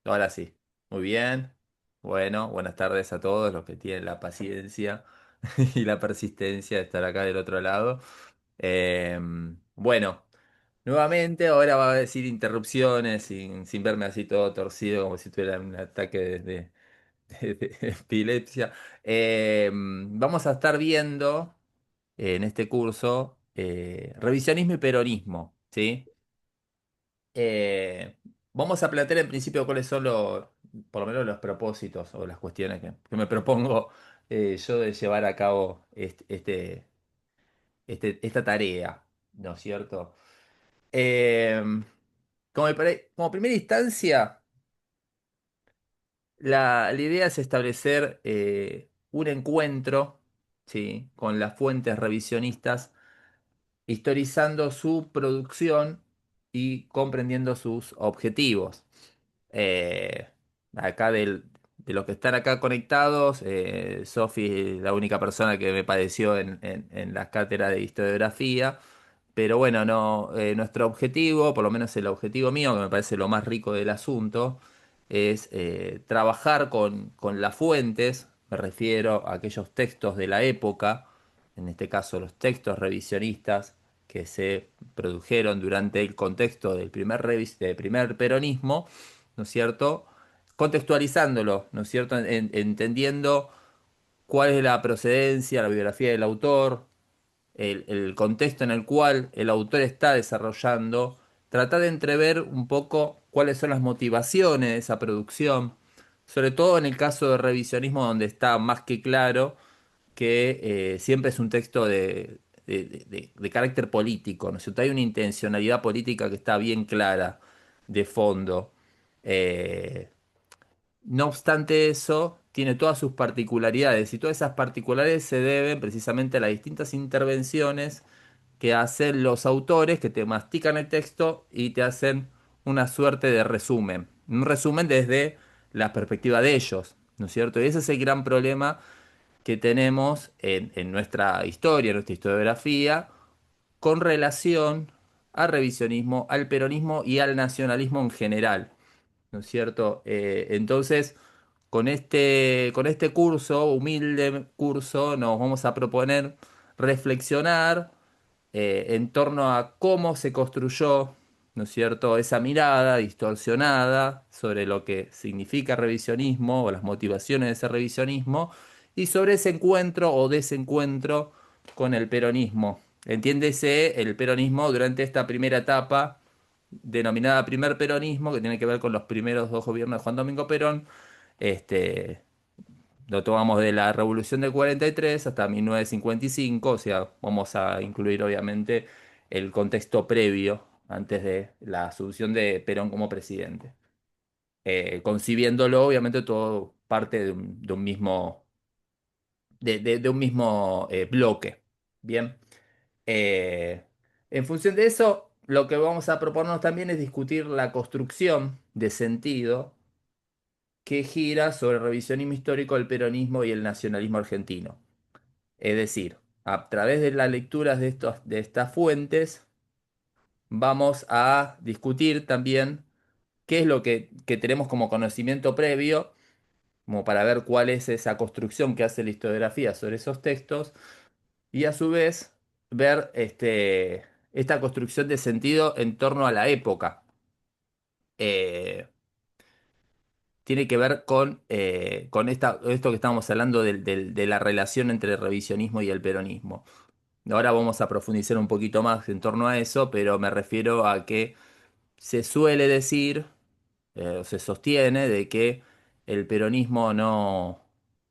Ahora sí. Muy bien. Bueno, buenas tardes a todos los que tienen la paciencia y la persistencia de estar acá del otro lado. Eh, bueno, nuevamente ahora va a decir interrupciones sin verme así todo torcido como si tuviera un ataque de epilepsia. Vamos a estar viendo en este curso revisionismo y peronismo, ¿sí? Eh, Vamos a plantear en principio cuáles son por lo menos los propósitos o las cuestiones que me propongo yo de llevar a cabo esta tarea, ¿no es cierto? Eh, como primera instancia, la idea es establecer un encuentro, ¿sí? Con las fuentes revisionistas, historizando su producción y comprendiendo sus objetivos. Eh, Acá de los que están acá conectados, Sofi es la única persona que me padeció en las cátedras de historiografía. Pero bueno, no, nuestro objetivo, por lo menos el objetivo mío, que me parece lo más rico del asunto, es trabajar con las fuentes, me refiero a aquellos textos de la época, en este caso los textos revisionistas que se produjeron durante el contexto del primer peronismo, ¿no es cierto? Contextualizándolo, ¿no es cierto? Entendiendo cuál es la procedencia, la biografía del autor, el contexto en el cual el autor está desarrollando, tratar de entrever un poco cuáles son las motivaciones de esa producción, sobre todo en el caso de revisionismo donde está más que claro que siempre es un texto de carácter político, ¿no es cierto? Hay una intencionalidad política que está bien clara de fondo. Eh, no obstante eso, tiene todas sus particularidades y todas esas particularidades se deben precisamente a las distintas intervenciones que hacen los autores que te mastican el texto y te hacen una suerte de resumen. Un resumen desde la perspectiva de ellos, ¿no es cierto? Y ese es el gran problema que tenemos en nuestra historia, en nuestra historiografía, con relación al revisionismo, al peronismo y al nacionalismo en general. ¿No es cierto? Entonces, con este curso, humilde curso, nos vamos a proponer reflexionar en torno a cómo se construyó, ¿no es cierto?, esa mirada distorsionada sobre lo que significa revisionismo o las motivaciones de ese revisionismo y sobre ese encuentro o desencuentro con el peronismo. Entiéndese el peronismo durante esta primera etapa denominada primer peronismo, que tiene que ver con los primeros dos gobiernos de Juan Domingo Perón. Este, lo tomamos de la Revolución del 43 hasta 1955, o sea, vamos a incluir obviamente el contexto previo antes de la asunción de Perón como presidente. Concibiéndolo, obviamente, todo parte de un mismo bloque. Bien. Eh, en función de eso, lo que vamos a proponernos también es discutir la construcción de sentido que gira sobre el revisionismo histórico del peronismo y el nacionalismo argentino. Es decir, a través de las lecturas de estas fuentes, vamos a discutir también qué es lo que tenemos como conocimiento previo, como para ver cuál es esa construcción que hace la historiografía sobre esos textos, y a su vez ver esta construcción de sentido en torno a la época. Eh, Tiene que ver con esto que estábamos hablando de la relación entre el revisionismo y el peronismo. Ahora vamos a profundizar un poquito más en torno a eso, pero me refiero a que se suele decir, o se sostiene, de que el peronismo no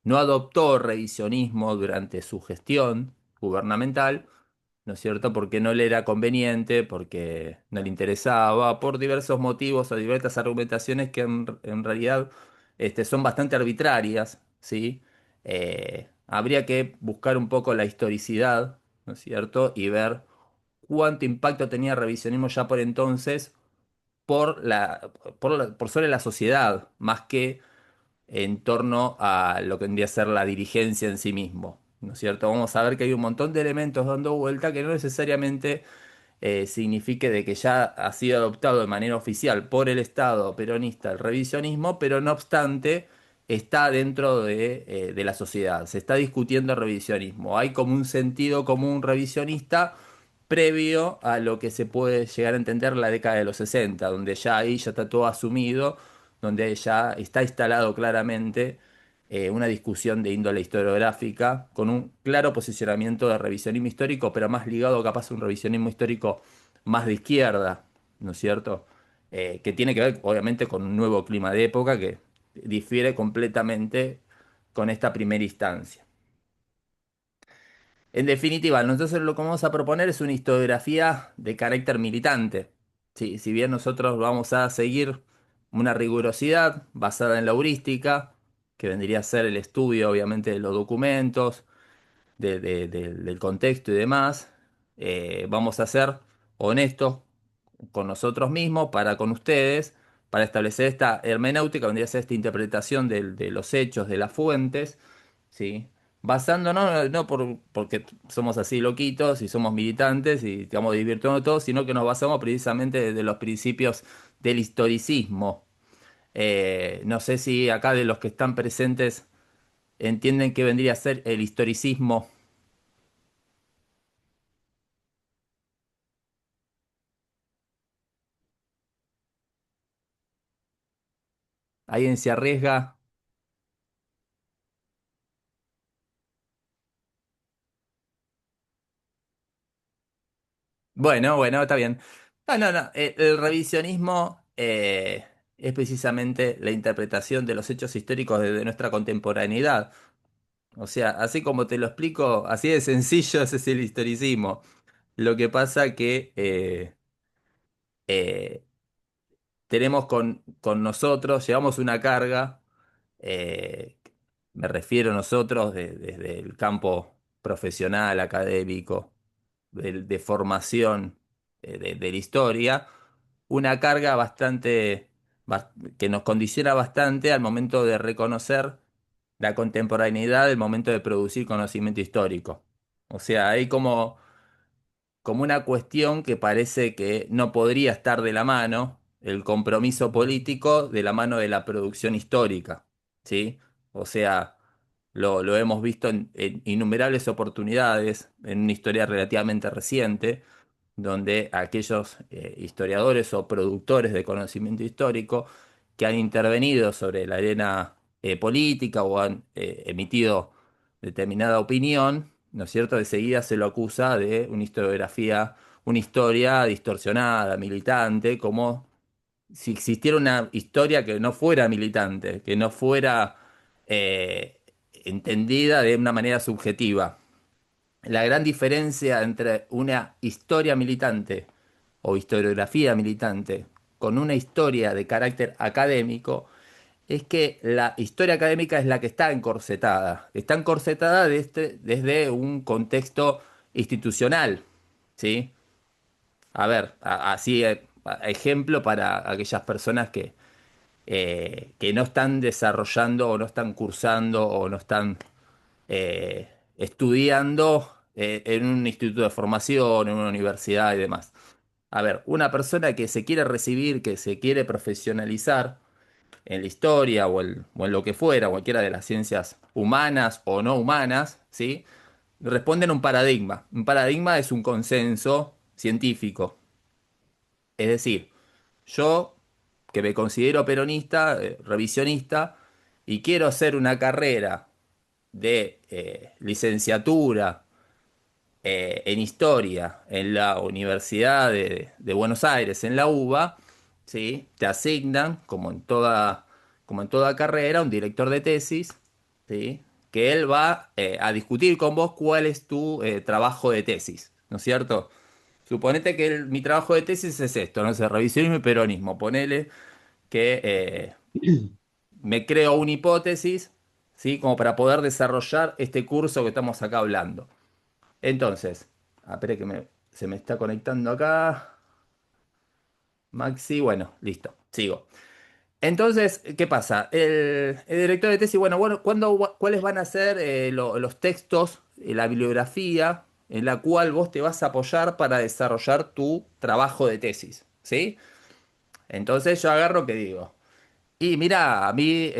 adoptó revisionismo durante su gestión gubernamental, ¿no es cierto? Porque no le era conveniente, porque no le interesaba, por diversos motivos o diversas argumentaciones que en realidad son bastante arbitrarias, ¿sí? Habría que buscar un poco la historicidad, ¿no es cierto? Y ver cuánto impacto tenía el revisionismo ya por entonces por sobre la sociedad, más que en torno a lo que vendría a ser la dirigencia en sí mismo, ¿no es cierto? Vamos a ver que hay un montón de elementos dando vuelta que no necesariamente signifique de que ya ha sido adoptado de manera oficial por el Estado peronista el revisionismo, pero no obstante está dentro de la sociedad. Se está discutiendo el revisionismo. Hay como un sentido común revisionista previo a lo que se puede llegar a entender la década de los 60, donde ya ahí ya está todo asumido, donde ya está instalado claramente una discusión de índole historiográfica, con un claro posicionamiento de revisionismo histórico, pero más ligado capaz a un revisionismo histórico más de izquierda, ¿no es cierto? Que tiene que ver obviamente con un nuevo clima de época que difiere completamente con esta primera instancia. En definitiva, nosotros lo que vamos a proponer es una historiografía de carácter militante. Sí, si bien nosotros vamos a seguir una rigurosidad basada en la heurística, que vendría a ser el estudio, obviamente, de los documentos, del contexto y demás, vamos a ser honestos con nosotros mismos, para con ustedes, para establecer esta hermenéutica, vendría a ser esta interpretación de los hechos, de las fuentes, ¿sí? Basándonos no porque somos así loquitos y somos militantes y estamos divirtiendo todos, sino que nos basamos precisamente de los principios del historicismo. No sé si acá de los que están presentes entienden qué vendría a ser el historicismo. ¿Alguien se arriesga? Bueno, bueno, está bien. No, no, no. El revisionismo es precisamente la interpretación de los hechos históricos desde nuestra contemporaneidad. O sea, así como te lo explico, así de sencillo ese es el historicismo. Lo que pasa que eh, tenemos con nosotros, llevamos una carga, eh, me refiero a nosotros desde el campo profesional, académico, de formación de la historia, una carga bastante, que nos condiciona bastante al momento de reconocer la contemporaneidad, el momento de producir conocimiento histórico. O sea, hay como una cuestión que parece que no podría estar de la mano, el compromiso político de la mano de la producción histórica, ¿sí? O sea, lo hemos visto en innumerables oportunidades en una historia relativamente reciente, donde aquellos historiadores o productores de conocimiento histórico que han intervenido sobre la arena política o han emitido determinada opinión, ¿no es cierto? De seguida se lo acusa de una historiografía, una historia distorsionada, militante, como si existiera una historia que no fuera militante, que no fuera entendida de una manera subjetiva. La gran diferencia entre una historia militante o historiografía militante con una historia de carácter académico es que la historia académica es la que está encorsetada desde un contexto institucional, ¿sí? A ver, así ejemplo para aquellas personas que no están desarrollando o no están cursando o no están estudiando en un instituto de formación, en una universidad y demás. A ver, una persona que se quiere recibir, que se quiere profesionalizar en la historia o en lo que fuera, cualquiera de las ciencias humanas o no humanas, ¿sí? Responden a un paradigma. Un paradigma es un consenso científico. Es decir, yo, que me considero peronista, revisionista, y quiero hacer una carrera de licenciatura en historia en la Universidad de Buenos Aires, en la UBA, ¿sí? Te asignan, como en toda carrera, un director de tesis, ¿sí? Que él va a discutir con vos cuál es tu trabajo de tesis, ¿no es cierto? Suponete que mi trabajo de tesis es esto, no sé, revisionismo y peronismo. Ponele que me creo una hipótesis, ¿sí? Como para poder desarrollar este curso que estamos acá hablando. Entonces, espere que se me está conectando acá. Maxi, bueno, listo, sigo. Entonces, ¿qué pasa? El director de tesis, bueno, ¿cuáles van a ser los textos, la bibliografía? en la cual vos te vas a apoyar para desarrollar tu trabajo de tesis, ¿sí? Entonces yo agarro que digo, y mira, a mí,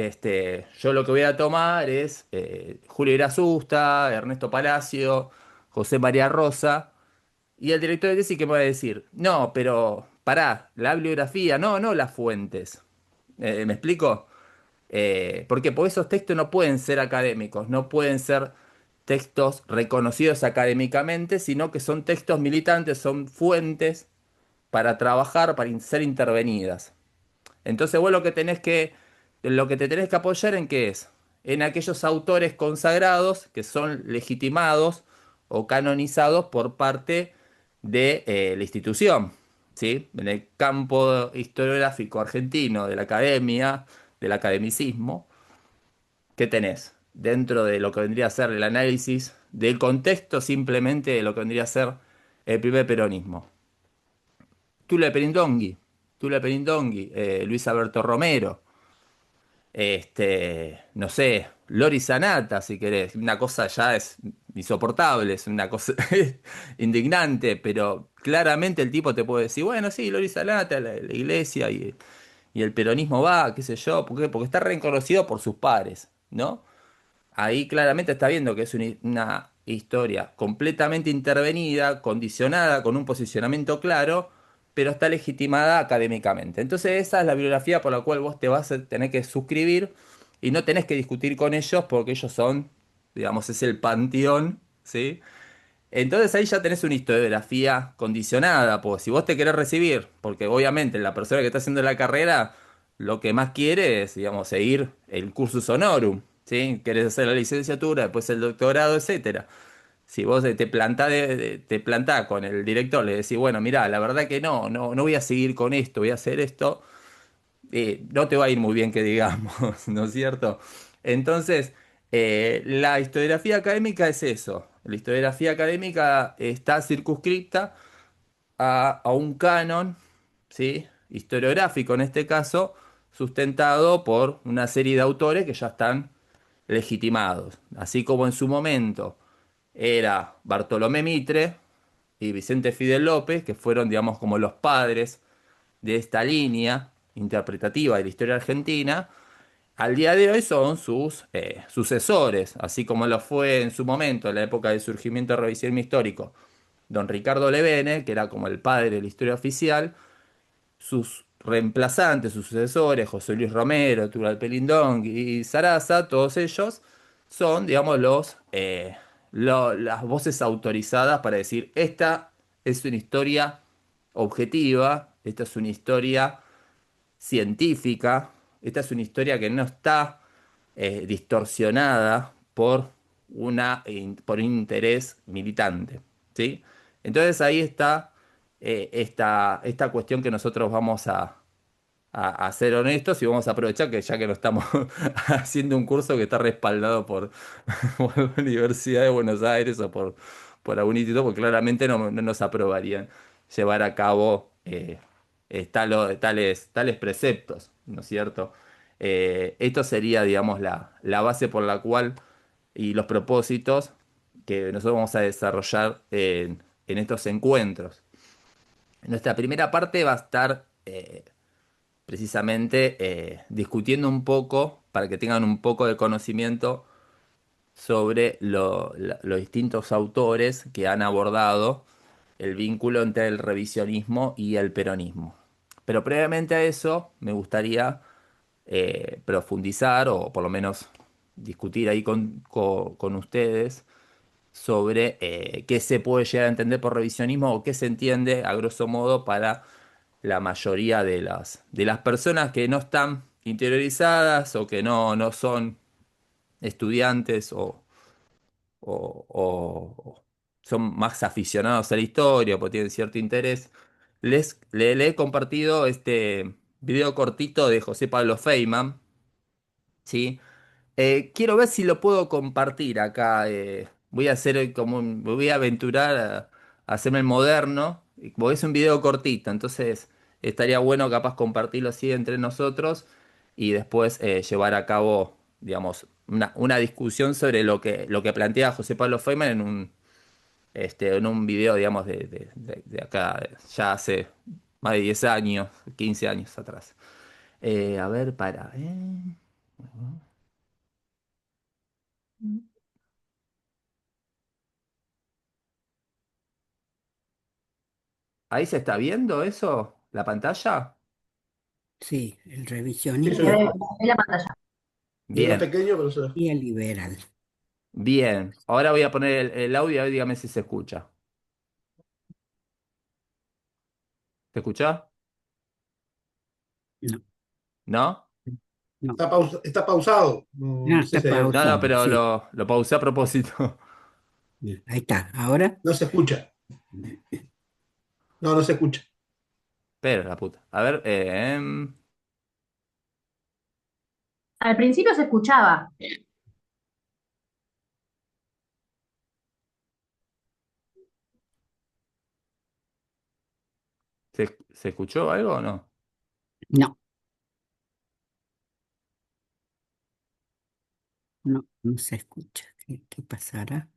yo lo que voy a tomar es Julio Irasusta, Ernesto Palacio, José María Rosa, y el director de tesis que me va a decir, no, pero pará, la bibliografía, no, no las fuentes. ¿Me explico? Porque esos textos no pueden ser académicos, no pueden ser textos reconocidos académicamente, sino que son textos militantes, son fuentes para trabajar, para ser intervenidas. Entonces vos lo que te tenés que apoyar en qué es, en aquellos autores consagrados que son legitimados o canonizados por parte de la institución, ¿sí? En el campo historiográfico argentino, de la academia, del academicismo, ¿qué tenés? Dentro de lo que vendría a ser el análisis del contexto simplemente de lo que vendría a ser el primer peronismo. Tula Perindongui, Luis Alberto Romero, no sé, Lori Sanata, si querés. Una cosa ya es insoportable, es una cosa indignante, pero claramente el tipo te puede decir, bueno, sí, Lori Sanata, la iglesia y el peronismo va, qué sé yo, ¿por qué? Porque está reconocido por sus pares, ¿no? Ahí claramente está viendo que es una historia completamente intervenida, condicionada, con un posicionamiento claro, pero está legitimada académicamente. Entonces esa es la bibliografía por la cual vos te vas a tener que suscribir y no tenés que discutir con ellos porque ellos son, digamos, es el panteón, ¿sí? Entonces ahí ya tenés una historiografía condicionada, pues si vos te querés recibir, porque obviamente la persona que está haciendo la carrera lo que más quiere es, digamos, seguir el cursus honorum, ¿sí? Querés hacer la licenciatura, después el doctorado, etcétera. Si vos te plantás, te plantás con el director, le decís, bueno, mirá, la verdad que no voy a seguir con esto, voy a hacer esto, no te va a ir muy bien que digamos, ¿no es cierto? Entonces, la historiografía académica es eso. La historiografía académica está circunscrita a un canon, ¿sí? Historiográfico en este caso, sustentado por una serie de autores que ya están legitimados. Así como en su momento era Bartolomé Mitre y Vicente Fidel López, que fueron, digamos, como los padres de esta línea interpretativa de la historia argentina, al día de hoy son sus sucesores, así como lo fue en su momento, en la época del surgimiento del revisionismo histórico, don Ricardo Levene, que era como el padre de la historia oficial, sus reemplazantes, sus sucesores, José Luis Romero, Tural Pelindón y Sarasa, todos ellos son, digamos, las voces autorizadas para decir, esta es una historia objetiva, esta es una historia científica, esta es una historia que no está distorsionada por un interés militante, ¿sí? Entonces ahí está esta cuestión que nosotros vamos a ser honestos y vamos a aprovechar que ya que no estamos haciendo un curso que está respaldado por la Universidad de Buenos Aires o por algún instituto, porque claramente no nos aprobarían llevar a cabo tales preceptos, ¿no es cierto? Esto sería, digamos, la base por la cual y los propósitos que nosotros vamos a desarrollar en estos encuentros. Nuestra primera parte va a estar precisamente discutiendo un poco, para que tengan un poco de conocimiento sobre los distintos autores que han abordado el vínculo entre el revisionismo y el peronismo. Pero previamente a eso, me gustaría profundizar o por lo menos discutir ahí con ustedes sobre qué se puede llegar a entender por revisionismo o qué se entiende a grosso modo para la mayoría de las personas que no están interiorizadas o que no son estudiantes o son más aficionados a la historia o tienen cierto interés. Le he compartido este video cortito de José Pablo Feynman, ¿sí? Quiero ver si lo puedo compartir acá. Voy a hacer me voy a aventurar a hacerme el moderno, porque es un video cortito, entonces estaría bueno capaz compartirlo así entre nosotros y después llevar a cabo, digamos, una discusión sobre lo que plantea José Pablo Feynman en un video, digamos, de acá, ya hace más de 10 años, 15 años atrás. A ver, para. ¿Ahí se está viendo eso? ¿La pantalla? Sí, el Sí, revisionista se ve. En la pantalla. Y es Bien, pequeño, pero se ve. y el liberal. bien. Ahora voy a poner el audio, a ver, dígame si se escucha. ¿Se escucha? No, ¿No? no, Está pausado. No, no, no sé está si hay algo. No, no, pausado, pero sí. lo pausé a propósito. Ahí está, ahora. No se escucha. No, no se escucha. Pero la puta. A ver, Al principio se escuchaba. ¿se escuchó algo o no? No, no, no se escucha. ¿Qué pasará?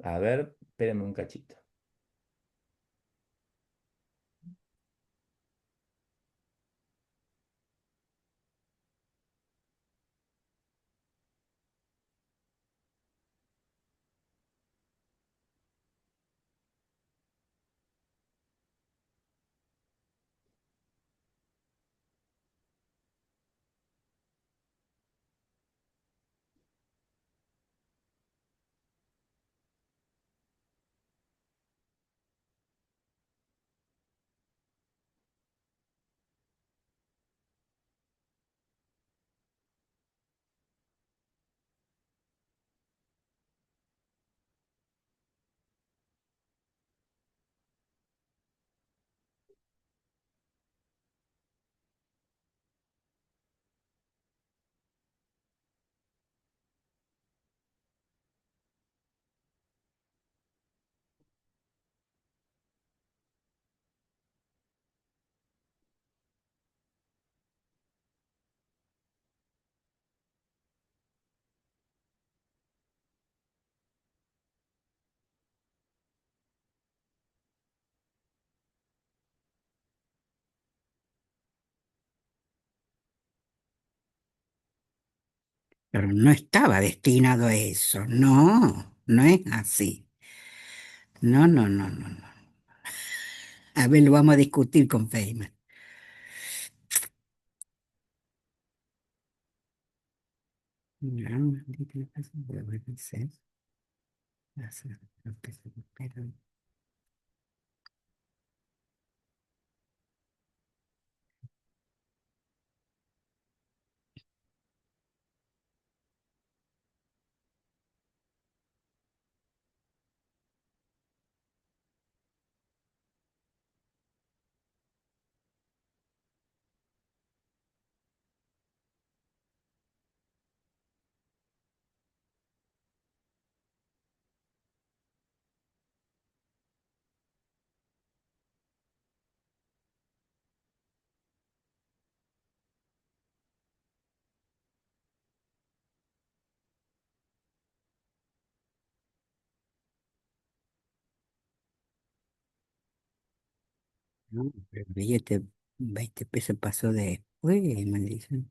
A ver, espérenme un cachito. Pero no estaba destinado a eso. No, no es así. No, no, no, no, no. A ver, lo vamos a discutir con Feynman. No, pero el billete 20 pesos pasó después, maldición.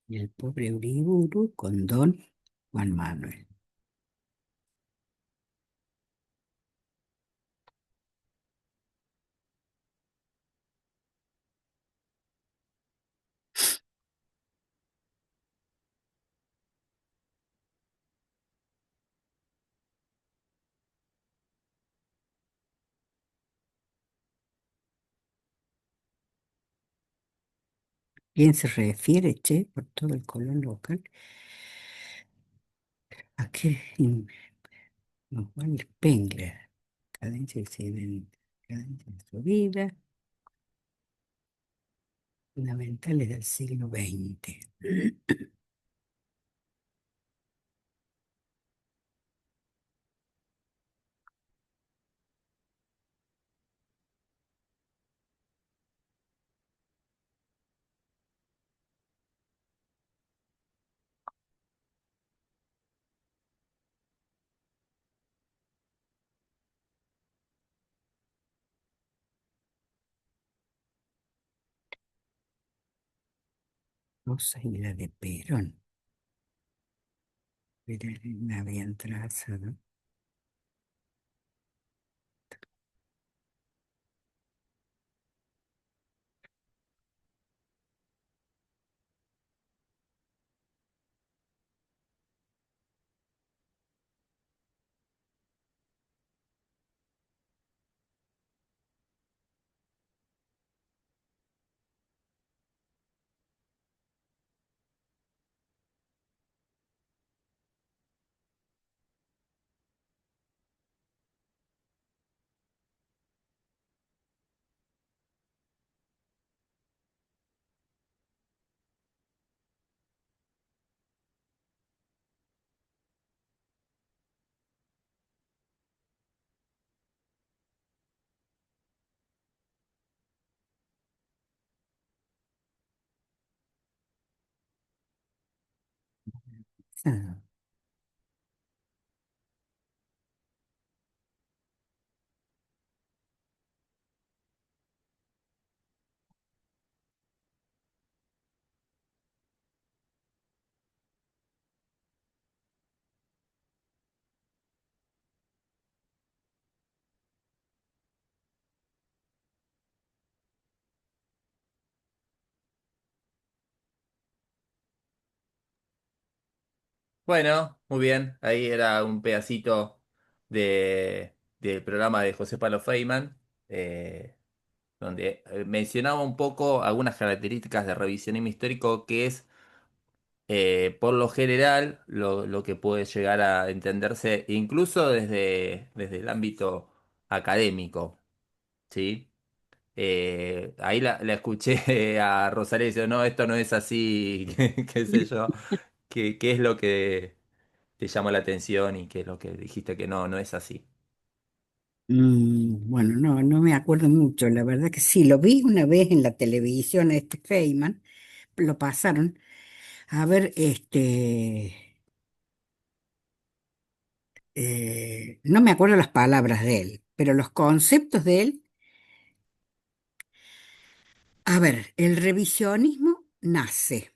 Y el pobre Uriburu con Don Juan Manuel. ¿Quién se refiere, che, por todo el colón local? ¿A qué? Juan Spengler, cadencia excelente, cadencia de subida, fundamentales del siglo XX. Rosa y la de Perón. Pero me habían trazado. Ah, Bueno, muy bien. Ahí era un pedacito del programa de José Palo Feynman, donde mencionaba un poco algunas características de revisionismo histórico, que es, por lo general, lo que puede llegar a entenderse incluso desde el ámbito académico, ¿sí? Ahí la escuché a Rosalía y dice, no, esto no es así, qué sé yo, qué es lo que te llamó la atención y qué es lo que dijiste que no, no es así. bueno, no me acuerdo mucho. La verdad que sí, lo vi una vez en la televisión, este Feynman, lo pasaron. A ver, no me acuerdo las palabras de él, pero los conceptos de él. A ver, el revisionismo nace,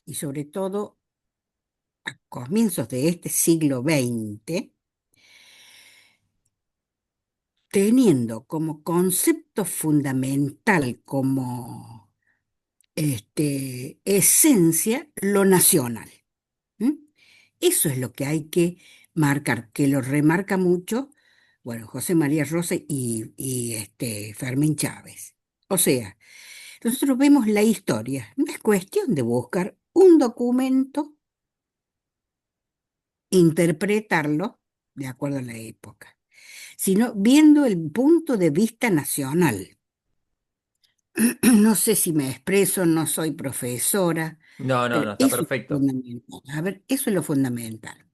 y sobre todo a comienzos de este siglo XX, teniendo como concepto fundamental, como esencia, lo nacional. ¿M? Eso es lo que hay que marcar, que lo remarca mucho, bueno, José María Rosa y Fermín Chávez. O sea, nosotros vemos la historia, no es cuestión de buscar un documento, interpretarlo de acuerdo a la época, sino viendo el punto de vista nacional. No sé si me expreso, no soy profesora, No, no, pero no, está eso es lo perfecto. fundamental. A ver, eso es lo fundamental.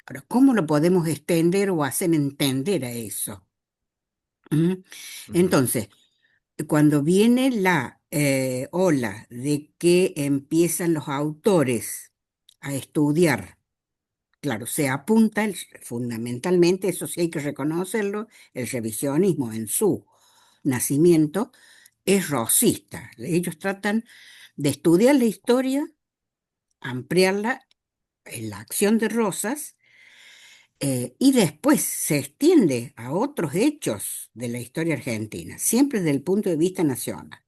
Ahora, ¿cómo lo podemos extender o hacer entender a eso? ¿Mm? Ujú. Entonces, cuando viene la ola de que empiezan los autores a estudiar, claro, se apunta fundamentalmente, eso sí hay que reconocerlo, el revisionismo en su nacimiento es rosista. Ellos tratan de estudiar la historia, ampliarla en la acción de Rosas, y después se extiende a otros hechos de la historia argentina, siempre desde el punto de vista nacional.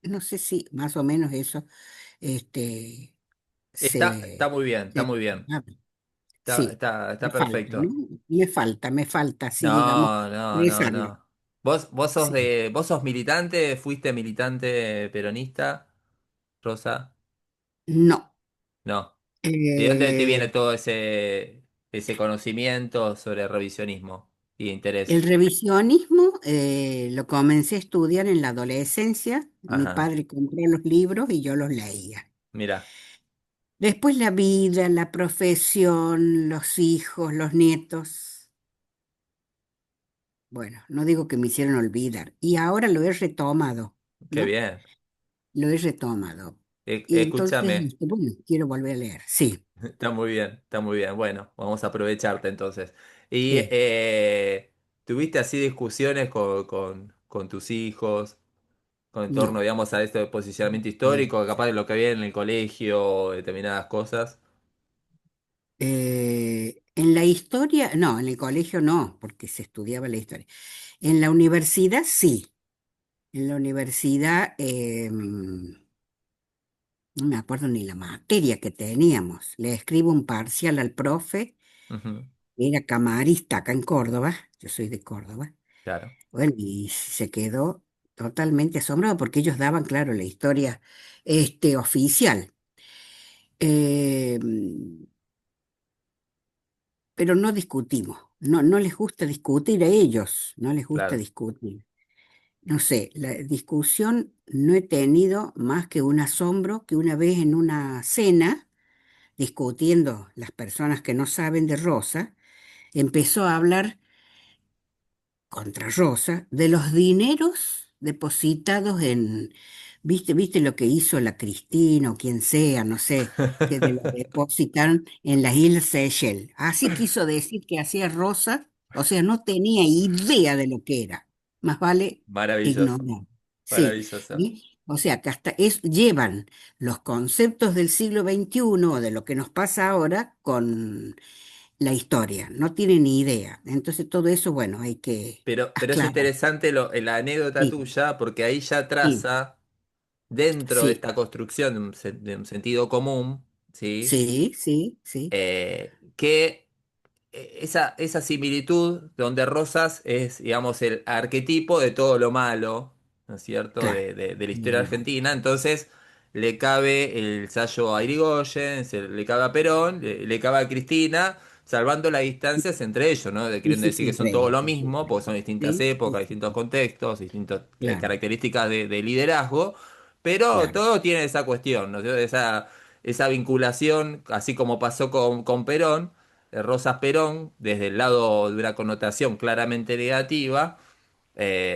No sé si más o menos eso este, Está se, muy bien, está se- muy bien. ah, Está, sí, está me falta, ¿no? perfecto. Me falta, así digamos, No, no, no, expresarlo. no. Vos sos Sí. vos sos militante, fuiste militante peronista, Rosa. No, No. ¿De dónde te viene Eh, todo ese conocimiento sobre revisionismo y interés? el revisionismo lo comencé a estudiar en la adolescencia. Mi Ajá, padre compró los libros y yo los leía. mira, Después la vida, la profesión, los hijos, los nietos. Bueno, no digo que me hicieron olvidar. Y ahora lo he retomado, qué ¿no? bien. Lo he retomado. Y entonces, Escúchame, bueno, quiero volver a leer. Sí, está muy bien, está muy bien. Bueno, vamos a aprovecharte entonces. ¿Y sí, tuviste así discusiones con tus hijos, con en torno, no. digamos, a este posicionamiento Eh, histórico, capaz de lo que había en el colegio, determinadas cosas? en la historia, no, en el colegio no, porque se estudiaba la historia. En la universidad sí. En la universidad, no me acuerdo ni la materia que teníamos. Le escribo un parcial al profe, Ujú, era camarista acá en Córdoba, yo soy de Córdoba. claro. Bueno, y se quedó totalmente asombrado porque ellos daban, claro, la historia oficial. Eh, pero no discutimos, no, no les gusta discutir a ellos, no les gusta Claro. discutir. No sé, la discusión no he tenido más que un asombro que una vez en una cena, discutiendo las personas que no saben de Rosa, empezó a hablar contra Rosa de los dineros depositados en, viste lo que hizo la Cristina o quien sea, no sé, que los depositaron en las Islas Seychelles. Así quiso decir que hacía Rosa, o sea, no tenía idea de lo que era. Más vale Maravilloso, ignorar. Sí, maravilloso. ¿sí? O sea, que hasta llevan los conceptos del siglo XXI o de lo que nos pasa ahora con la historia, no tienen ni idea. Entonces todo eso, bueno, hay que Pero es aclarar. interesante la anécdota Sí, tuya porque ahí ya sí, traza dentro de sí, esta construcción de un sentido común, ¿sí? sí, sí, sí, Que esa similitud donde Rosas es, digamos, el arquetipo de todo lo malo, ¿no es cierto?, claro. de la historia Lo malo. argentina. Entonces le cabe el Sayo a Irigoyen, le cabe a Perón, le cabe a Cristina, salvando las distancias entre ellos, ¿no? Sí, Queriendo sí, decir sí, que son entre todo ellos, lo por mismo, porque supuesto. son distintas Sí, sí, épocas, sí, distintos contextos, distintas claro, características de liderazgo, pero claro. todo tiene esa cuestión, ¿no? Esa vinculación, así como pasó con Perón, Rosas Perón, desde el lado de una connotación claramente negativa.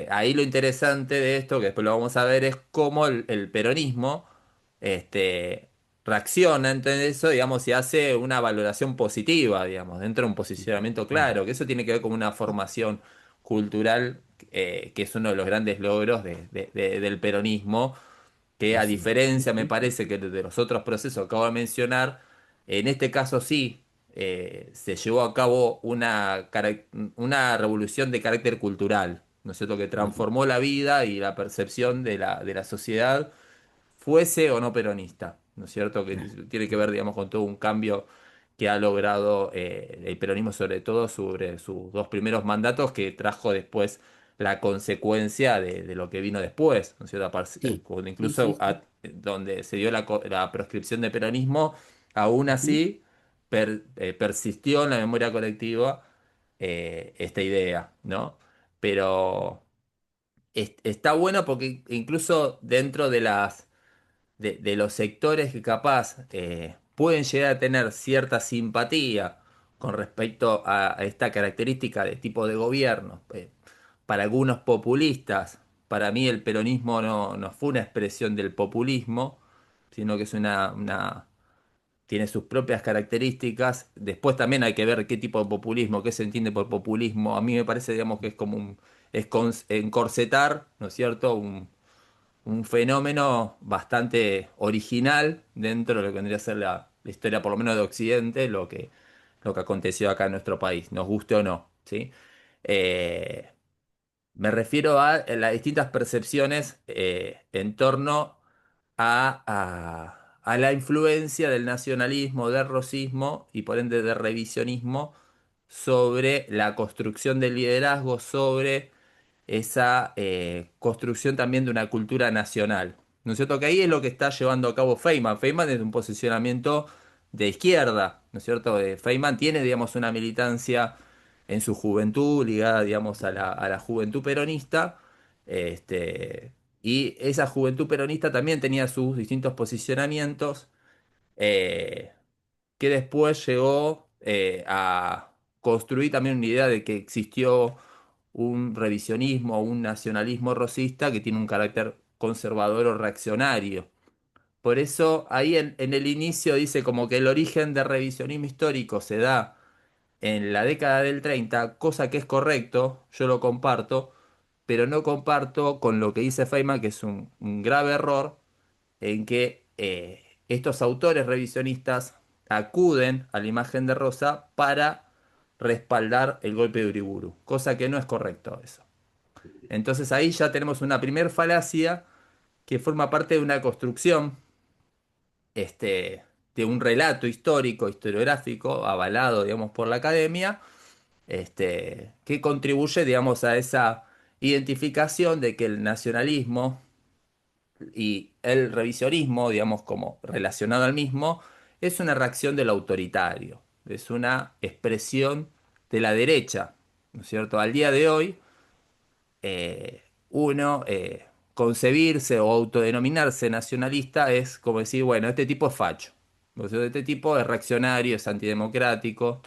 Ahí lo interesante de esto, que después lo vamos a ver, es cómo el peronismo este, reacciona ante eso, digamos, y hace una valoración positiva, digamos, dentro de un posicionamiento Claro. claro, que eso tiene que ver con una formación cultural, que es uno de los grandes logros del peronismo, que a Así es. Sí, diferencia, me sí, sí, parece, que de los otros procesos que acabo de mencionar, en este caso sí, se llevó a cabo una revolución de carácter cultural, ¿no es cierto?, que sí, transformó la vida y la percepción de la sociedad, fuese o no peronista, ¿no es cierto?, que claro. tiene que ver, digamos, con todo un cambio que ha logrado el peronismo, sobre todo sobre sus dos primeros mandatos, que trajo después la consecuencia de lo que vino después, ¿no es cierto? Sí, sí, sí, Incluso sí. donde se dio la proscripción de peronismo, aún Ujú. así persistió en la memoria colectiva esta idea, ¿no? Pero está bueno porque incluso dentro de los sectores que capaz pueden llegar a tener cierta simpatía con respecto a esta característica de tipo de gobierno. Para algunos populistas, para mí el peronismo no fue una expresión del populismo, sino que es tiene sus propias características. Después también hay que ver qué tipo de populismo, qué se entiende por populismo. A mí me parece, digamos, que es como encorsetar, ¿no es cierto?, un fenómeno bastante original dentro de lo que vendría a ser la historia, por lo menos de Occidente, lo que aconteció acá en nuestro país, nos guste o no, ¿sí? Eh, Me refiero a las distintas percepciones en torno a la influencia del nacionalismo, del rosismo y por ende del revisionismo sobre la construcción del liderazgo, sobre esa construcción también de una cultura nacional. ¿No es cierto? Que ahí es lo que está llevando a cabo Feynman. Feynman desde un posicionamiento de izquierda, ¿no es cierto? Feynman tiene, digamos, una militancia en su juventud ligada, digamos, a la juventud peronista, este, y esa juventud peronista también tenía sus distintos posicionamientos, eh, que después llegó a construir también una idea de que existió un revisionismo, un nacionalismo rosista que tiene un carácter conservador o reaccionario. Por eso ahí en el inicio dice como que el origen del revisionismo histórico se da en la década del 30, cosa que es correcto, yo lo comparto, pero no comparto con lo que dice Feynman, que es un grave error, en que estos autores revisionistas acuden a la imagen de Rosa para respaldar el golpe de Uriburu, cosa que no es correcto eso. Entonces ahí ya tenemos una primer falacia que forma parte de una construcción, de un relato histórico, historiográfico, avalado, digamos, por la academia, que contribuye, digamos, a esa identificación de que el nacionalismo y el revisionismo, digamos, como relacionado al mismo, es una reacción del autoritario, es una expresión de la derecha, ¿no es cierto? Al día de hoy, uno concebirse o autodenominarse nacionalista es como decir, bueno, este tipo es facho, ¿no es cierto? Este tipo es reaccionario, es antidemocrático,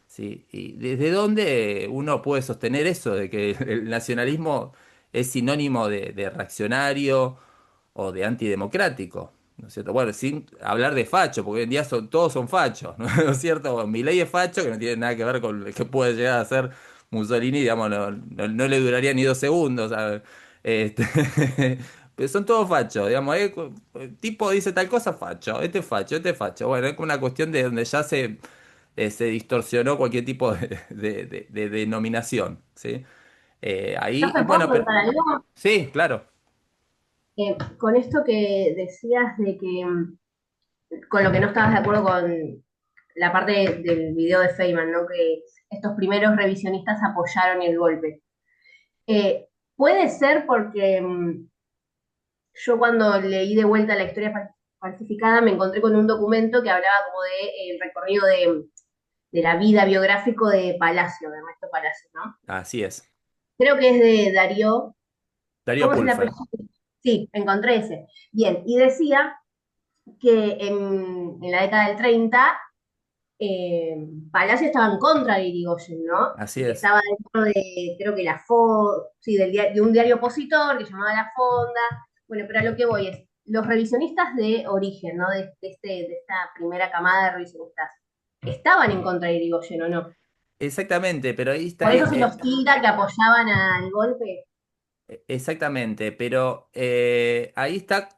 ¿sí? ¿Y desde dónde uno puede sostener eso, de que el nacionalismo es sinónimo de reaccionario o de antidemocrático? ¿No es cierto? Bueno, sin hablar de facho, porque hoy en día todos son fachos, ¿no? ¿No es cierto? Bueno, Milei es facho, que no tiene nada que ver con lo que puede llegar a ser Mussolini, digamos, no le duraría ni 2 segundos, ¿sabes? Este, pero son todos fachos, digamos, el tipo dice tal cosa, facho, este es facho, este es facho. Bueno, es como una cuestión de donde ya se distorsionó cualquier tipo de denominación, ¿sí? Ahí, Profe, ¿puedo bueno, pero preguntar algo? sí, claro, Con esto que decías de que con lo que no estabas de acuerdo con la parte del video de Feynman, ¿no? Que estos primeros revisionistas apoyaron el golpe. Puede ser porque yo cuando leí de vuelta la historia falsificada me encontré con un documento que hablaba como de el recorrido de la vida biográfico de Palacio, de Ernesto Palacio, ¿no? así es. Creo que es de Darío, Darío ¿cómo es el Pulfer, apellido? Sí, encontré ese. Bien, y decía que en la década del 30 Palacio estaba en contra de Irigoyen, ¿no? así Y que es. estaba dentro de, creo que sí, de un diario opositor que llamaba La Fonda. Bueno, pero a lo que voy es, los revisionistas de origen, ¿no? De esta primera camada de revisionistas, ¿estaban en contra de Irigoyen o no? Exactamente, pero ahí está, Por eso se los tilda que apoyaban al golpe. exactamente, pero ahí está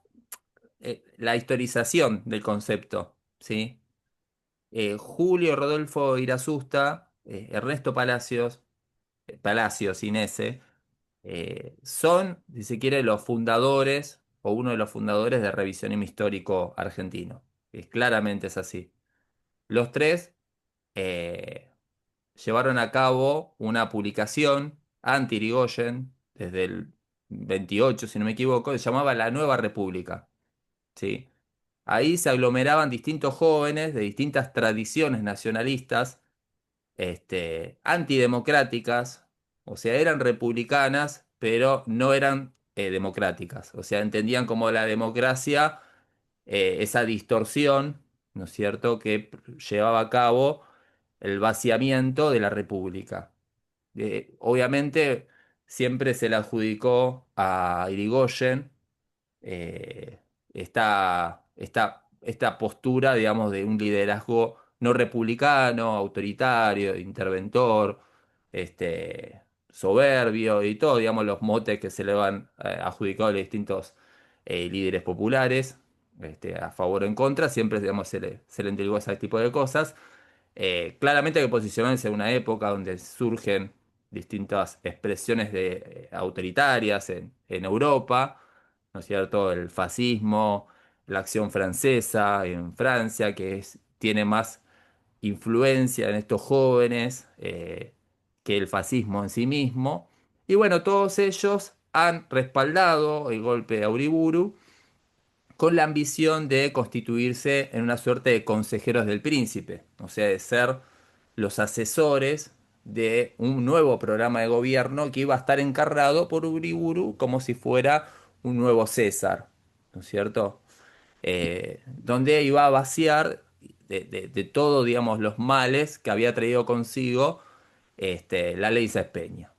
la historización del concepto, ¿sí? Julio Rodolfo Irasusta, Ernesto Palacios, Palacios sin ese, son, si se quiere, los fundadores o uno de los fundadores del revisionismo histórico argentino. Claramente es así. Los tres eh, llevaron a cabo una publicación anti-Irigoyen desde el 28, si no me equivoco, que se llamaba La Nueva República. ¿Sí? Ahí se aglomeraban distintos jóvenes de distintas tradiciones nacionalistas, antidemocráticas, o sea, eran republicanas, pero no eran democráticas. O sea, entendían como la democracia esa distorsión, ¿no es cierto?, que llevaba a cabo el vaciamiento de la república. Obviamente, siempre se le adjudicó a Irigoyen eh, esta postura, digamos, de un liderazgo no republicano, autoritario, interventor, soberbio y todo, digamos, los motes que se le van adjudicado a los distintos líderes populares, a favor o en contra, siempre, digamos, se le entregó ese tipo de cosas. Claramente hay que posicionarse en una época donde surgen distintas expresiones autoritarias en Europa, ¿no es cierto? El fascismo, la acción francesa en Francia, tiene más influencia en estos jóvenes que el fascismo en sí mismo. Y bueno, todos ellos han respaldado el golpe de Uriburu con la ambición de constituirse en una suerte de consejeros del príncipe, o sea, de ser los asesores de un nuevo programa de gobierno que iba a estar encargado por Uriburu como si fuera un nuevo César, ¿no es cierto? Donde iba a vaciar de todo, digamos, los males que había traído consigo la ley Sáenz Peña,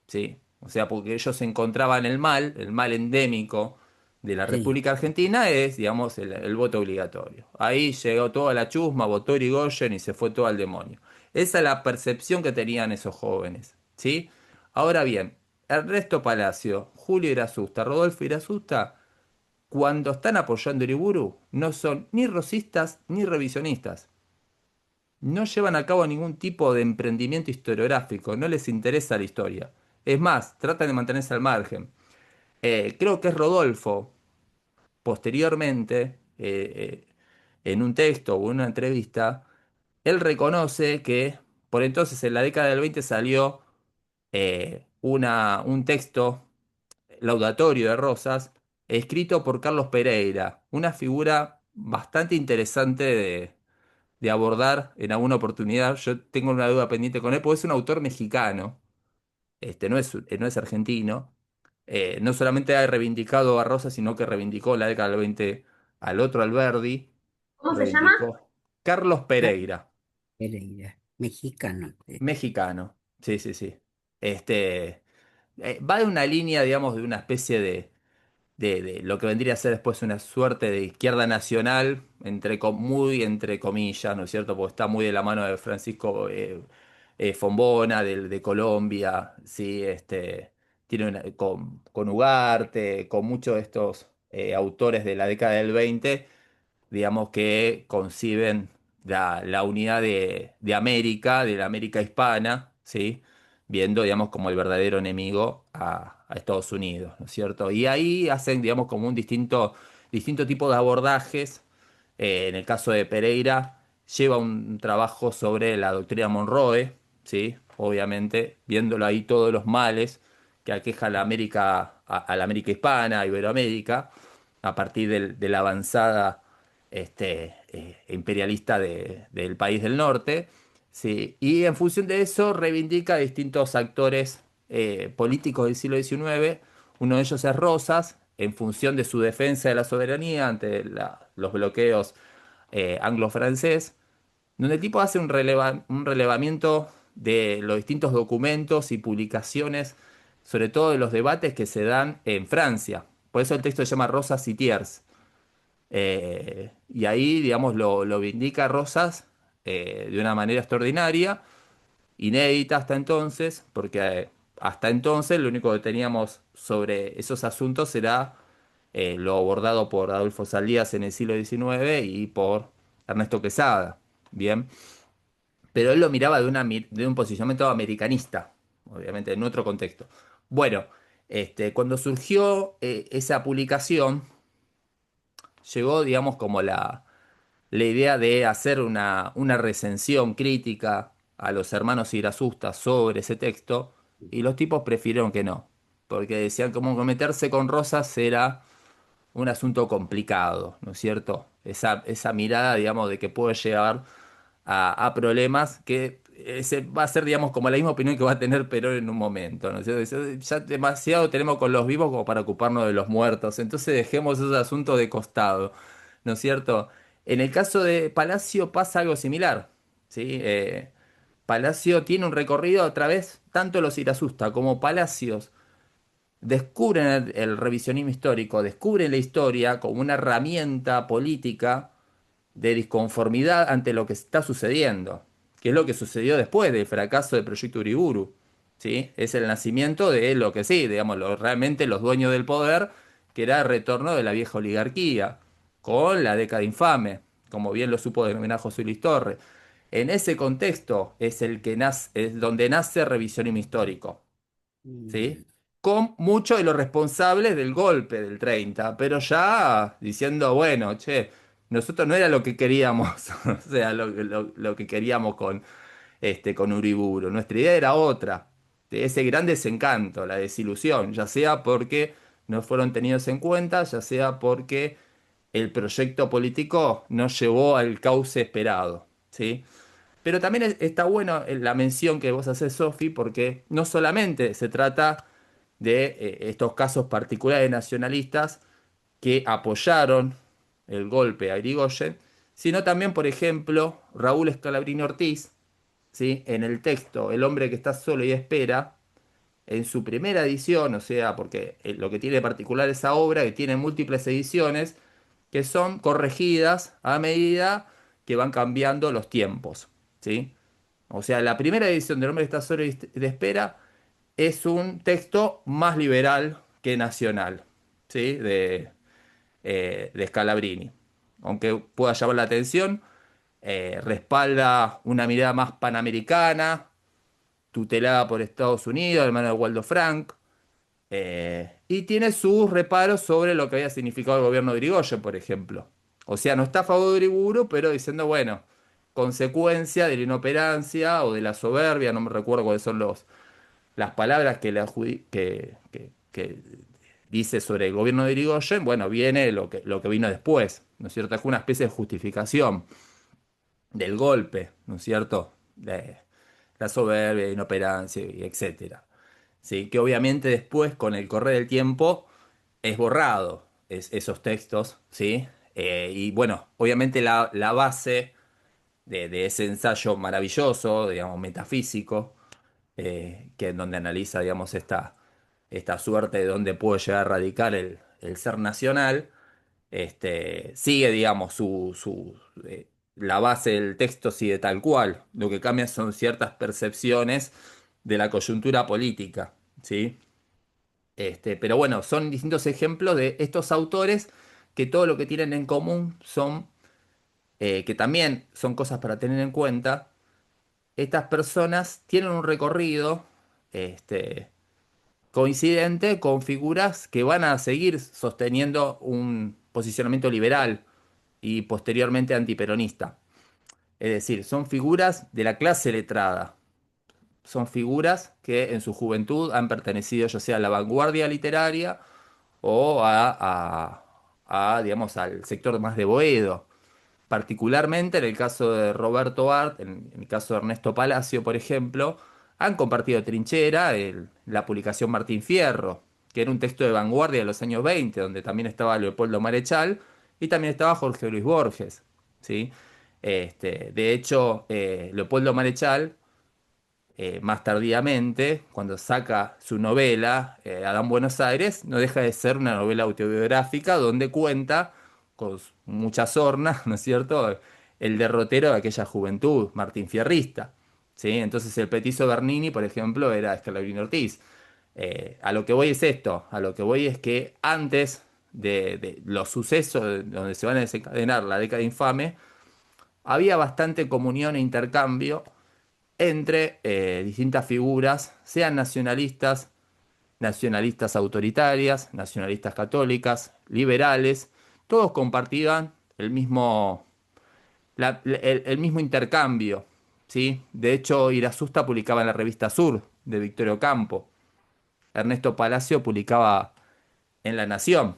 ¿sí? O sea, porque ellos encontraban el mal endémico de la Sí, República Argentina es, digamos, el voto obligatorio. Ahí llegó toda la chusma, votó Irigoyen y se fue todo al demonio. Esa es la percepción que tenían esos jóvenes, ¿sí? Ahora bien, Ernesto Palacio, Julio Irazusta, Rodolfo Irazusta, cuando están apoyando Uriburu, no son ni rosistas ni revisionistas. No llevan a cabo ningún tipo de emprendimiento historiográfico, no les interesa la historia. Es más, tratan de mantenerse al margen. Creo que es Rodolfo, posteriormente, en un texto o en una entrevista, él reconoce que por entonces en la década del 20 salió un texto laudatorio de Rosas, escrito por Carlos Pereira, una figura bastante interesante de abordar en alguna oportunidad. Yo tengo una duda pendiente con él, porque es un autor mexicano, no es argentino. No solamente ha reivindicado a Rosas, sino que reivindicó en la década del 20 al otro Alberdi, ¿Cómo se llama? reivindicó Carlos Carlos Pereira, Pereira, mexicano. mexicano. Sí, sí, sí. Este, va de una línea, digamos, de una especie de lo que vendría a ser después una suerte de izquierda nacional, muy entre comillas, ¿no es cierto? Porque está muy de la mano de Francisco Fombona, de Colombia, ¿sí? Con Ugarte, con muchos de estos autores de la década del 20, digamos, que conciben la unidad de América, de la América hispana, ¿sí? Viendo, digamos, como el verdadero enemigo a Estados Unidos, ¿no es cierto? Y ahí hacen, digamos, como un distinto tipo de abordajes. En el caso de Pereira, lleva un trabajo sobre la doctrina Monroe, ¿sí? Obviamente, viéndolo ahí todos los males que aqueja a la América, a la América hispana, a Iberoamérica, a partir de la avanzada imperialista del país del norte, ¿sí? Y en función de eso reivindica a distintos actores políticos del siglo XIX. Uno de ellos es Rosas, en función de su defensa de la soberanía ante los bloqueos anglo-francés, donde el tipo hace un relevamiento de los distintos documentos y publicaciones, sobre todo de los debates que se dan en Francia. Por eso el texto se llama Rosas y Thiers. Y ahí, digamos, lo vindica Rosas de una manera extraordinaria, inédita hasta entonces, porque hasta entonces lo único que teníamos sobre esos asuntos era lo abordado por Adolfo Saldías en el siglo XIX y por Ernesto Quesada. Bien, pero él lo miraba de un posicionamiento americanista, obviamente en otro contexto. Bueno, cuando surgió esa publicación, llegó, digamos, como la idea de hacer una recensión crítica a los hermanos Irasustas sobre ese texto, y los tipos prefirieron que no, porque decían como que meterse con Rosas era un asunto complicado, ¿no es cierto? Esa mirada, digamos, de que puede llegar a problemas que va a ser, digamos, como la misma opinión que va a tener Perón en un momento, ¿no es cierto? Dice, ya demasiado tenemos con los vivos como para ocuparnos de los muertos, entonces dejemos esos asuntos de costado, ¿no es cierto? En el caso de Palacio pasa algo similar, ¿sí? Palacio tiene un recorrido a través, tanto los Irasusta como Palacios descubren el revisionismo histórico, descubren la historia como una herramienta política de disconformidad ante lo que está sucediendo, que es lo que sucedió después del fracaso del proyecto Uriburu, ¿sí? Es el nacimiento de lo que sí, digamos, realmente los dueños del poder, que era el retorno de la vieja oligarquía, con la década infame, como bien lo supo denominar José Luis Torres. En ese contexto es el que nace, es donde nace el revisionismo histórico, Mm, ¿sí? Con muchos de los responsables del golpe del 30, pero ya diciendo, bueno, che, nosotros no era lo que queríamos, o sea, lo que queríamos con Uriburu, nuestra idea era otra, de ese gran desencanto, la desilusión, ya sea porque no fueron tenidos en cuenta, ya sea porque el proyecto político no llevó al cauce esperado, ¿sí? Pero también está bueno la mención que vos haces, Sofi, porque no solamente se trata de estos casos particulares nacionalistas que apoyaron el golpe a Irigoyen, sino también, por ejemplo, Raúl Scalabrini Ortiz, ¿sí? En el texto El hombre que está solo y espera, en su primera edición, o sea, porque lo que tiene de particular esa obra, que tiene múltiples ediciones, que son corregidas a medida que van cambiando los tiempos, ¿sí? O sea, la primera edición del hombre que está solo y de espera es un texto más liberal que nacional, ¿sí? De Scalabrini. Aunque pueda llamar la atención, respalda una mirada más panamericana, tutelada por Estados Unidos, de mano de Waldo Frank, y tiene sus reparos sobre lo que había significado el gobierno de Irigoyen, por ejemplo. O sea, no está a favor de Uriburu, pero diciendo, bueno, consecuencia de la inoperancia o de la soberbia, no me recuerdo cuáles son las palabras que dice sobre el gobierno de Irigoyen, bueno, viene lo que vino después, ¿no es cierto? Es una especie de justificación del golpe, ¿no es cierto? De la soberbia, inoperancia, y etcétera. ¿Sí? Que obviamente después, con el correr del tiempo, es borrado esos textos, ¿sí? Y bueno, obviamente la base de ese ensayo maravilloso, digamos, metafísico, que en donde analiza, digamos, esta suerte de dónde puede llegar a radicar el ser nacional, sigue, digamos, la base del texto sigue tal cual. Lo que cambia son ciertas percepciones de la coyuntura política, ¿sí? Pero bueno, son distintos ejemplos de estos autores que todo lo que tienen en común son, que también son cosas para tener en cuenta. Estas personas tienen un recorrido, este, coincidente con figuras que van a seguir sosteniendo un posicionamiento liberal y posteriormente antiperonista. Es decir, son figuras de la clase letrada, son figuras que en su juventud han pertenecido ya sea a la vanguardia literaria o digamos, al sector más de Boedo. Particularmente en el caso de Roberto Art, en el caso de Ernesto Palacio, por ejemplo, han compartido trinchera la publicación Martín Fierro, que era un texto de vanguardia de los años 20, donde también estaba Leopoldo Marechal y también estaba Jorge Luis Borges, ¿sí? De hecho, Leopoldo Marechal más tardíamente, cuando saca su novela, Adán Buenos Aires, no deja de ser una novela autobiográfica donde cuenta con mucha sorna, ¿no es cierto?, el derrotero de aquella juventud, Martín Fierrista. ¿Sí? Entonces el petizo Bernini, por ejemplo, era Scalabrini Ortiz. A lo que voy es esto, a lo que voy es que antes de los sucesos donde se van a desencadenar la década infame, había bastante comunión e intercambio entre distintas figuras, sean nacionalistas, nacionalistas autoritarias, nacionalistas católicas, liberales, todos compartían el mismo intercambio, ¿sí? De hecho, Irasusta publicaba en la revista Sur de Victorio Campo, Ernesto Palacio publicaba en La Nación,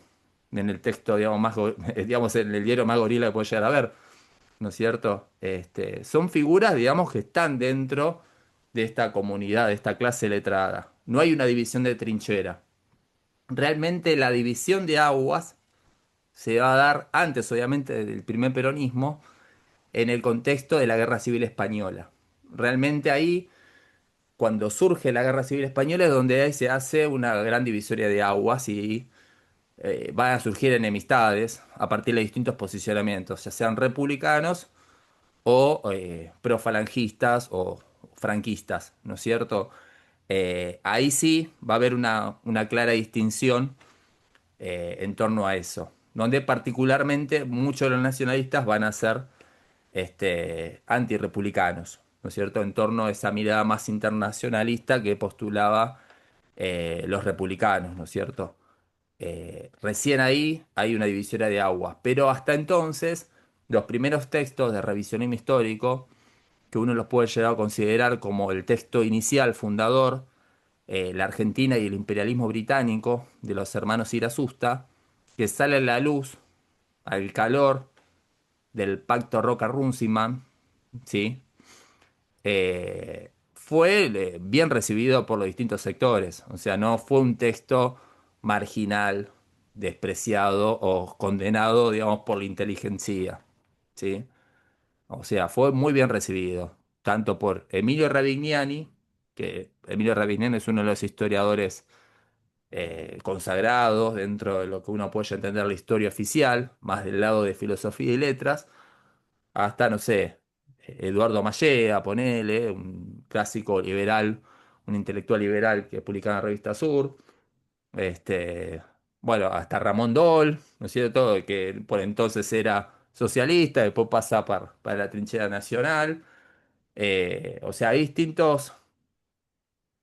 en el texto, digamos, digamos, en el diario más gorila que puede llegar a ver. ¿No es cierto? Son figuras, digamos, que están dentro de esta comunidad, de esta clase letrada. No hay una división de trinchera. Realmente la división de aguas se va a dar antes, obviamente, del primer peronismo, en el contexto de la Guerra Civil Española. Realmente ahí, cuando surge la Guerra Civil Española, es donde ahí se hace una gran divisoria de aguas y van a surgir enemistades a partir de distintos posicionamientos, ya sean republicanos o profalangistas o franquistas, ¿no es cierto? Ahí sí va a haber una clara distinción en torno a eso, donde particularmente muchos de los nacionalistas van a ser antirrepublicanos, ¿no es cierto? En torno a esa mirada más internacionalista que postulaba los republicanos, ¿no es cierto? Recién ahí hay una división de aguas, pero hasta entonces los primeros textos de revisionismo histórico, que uno los puede llegar a considerar como el texto inicial fundador, la Argentina y el imperialismo británico de los hermanos Irasusta, que sale a la luz al calor del Pacto Roca-Runciman, ¿sí? Fue bien recibido por los distintos sectores. O sea, no fue un texto marginal, despreciado o condenado, digamos, por la inteligencia, ¿sí? O sea, fue muy bien recibido, tanto por Emilio Ravignani, que Emilio Ravignani es uno de los historiadores consagrados dentro de lo que uno puede entender la historia oficial, más del lado de filosofía y letras, hasta, no sé, Eduardo Mallea, ponele, un clásico liberal, un intelectual liberal que publicaba en la revista Sur, este, bueno, hasta Ramón Dol, ¿no es cierto?, que por entonces era socialista, después pasa para la trinchera nacional. O sea, hay distintos,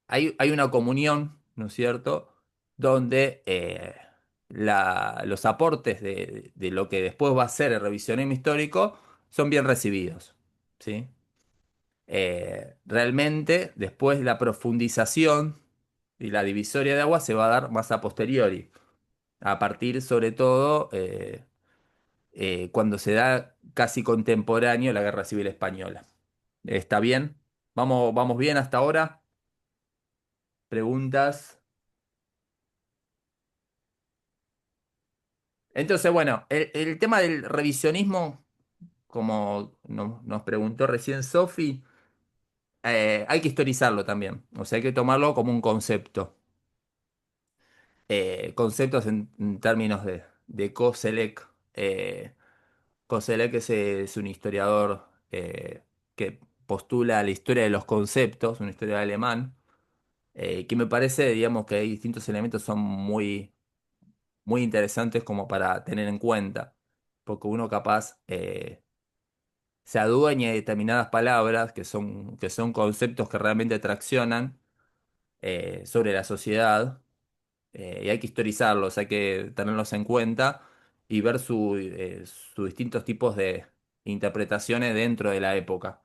hay una comunión, ¿no es cierto?, donde los aportes de lo que después va a ser el revisionismo histórico son bien recibidos, ¿sí? Realmente, después la profundización y la divisoria de agua se va a dar más a posteriori, a partir sobre todo cuando se da casi contemporáneo la Guerra Civil Española. ¿Está bien? ¿Vamos bien hasta ahora? ¿Preguntas? Entonces, bueno, el tema del revisionismo, como nos preguntó recién Sofi, hay que historizarlo también. O sea, hay que tomarlo como un concepto. Conceptos en términos de Koselleck. Koselleck es un historiador que postula la historia de los conceptos, un historiador alemán, que me parece, digamos, que hay distintos elementos que son muy interesantes como para tener en cuenta, porque uno capaz se adueña de determinadas palabras que son conceptos que realmente traccionan sobre la sociedad, y hay que historizarlos, hay que tenerlos en cuenta y ver sus distintos tipos de interpretaciones dentro de la época.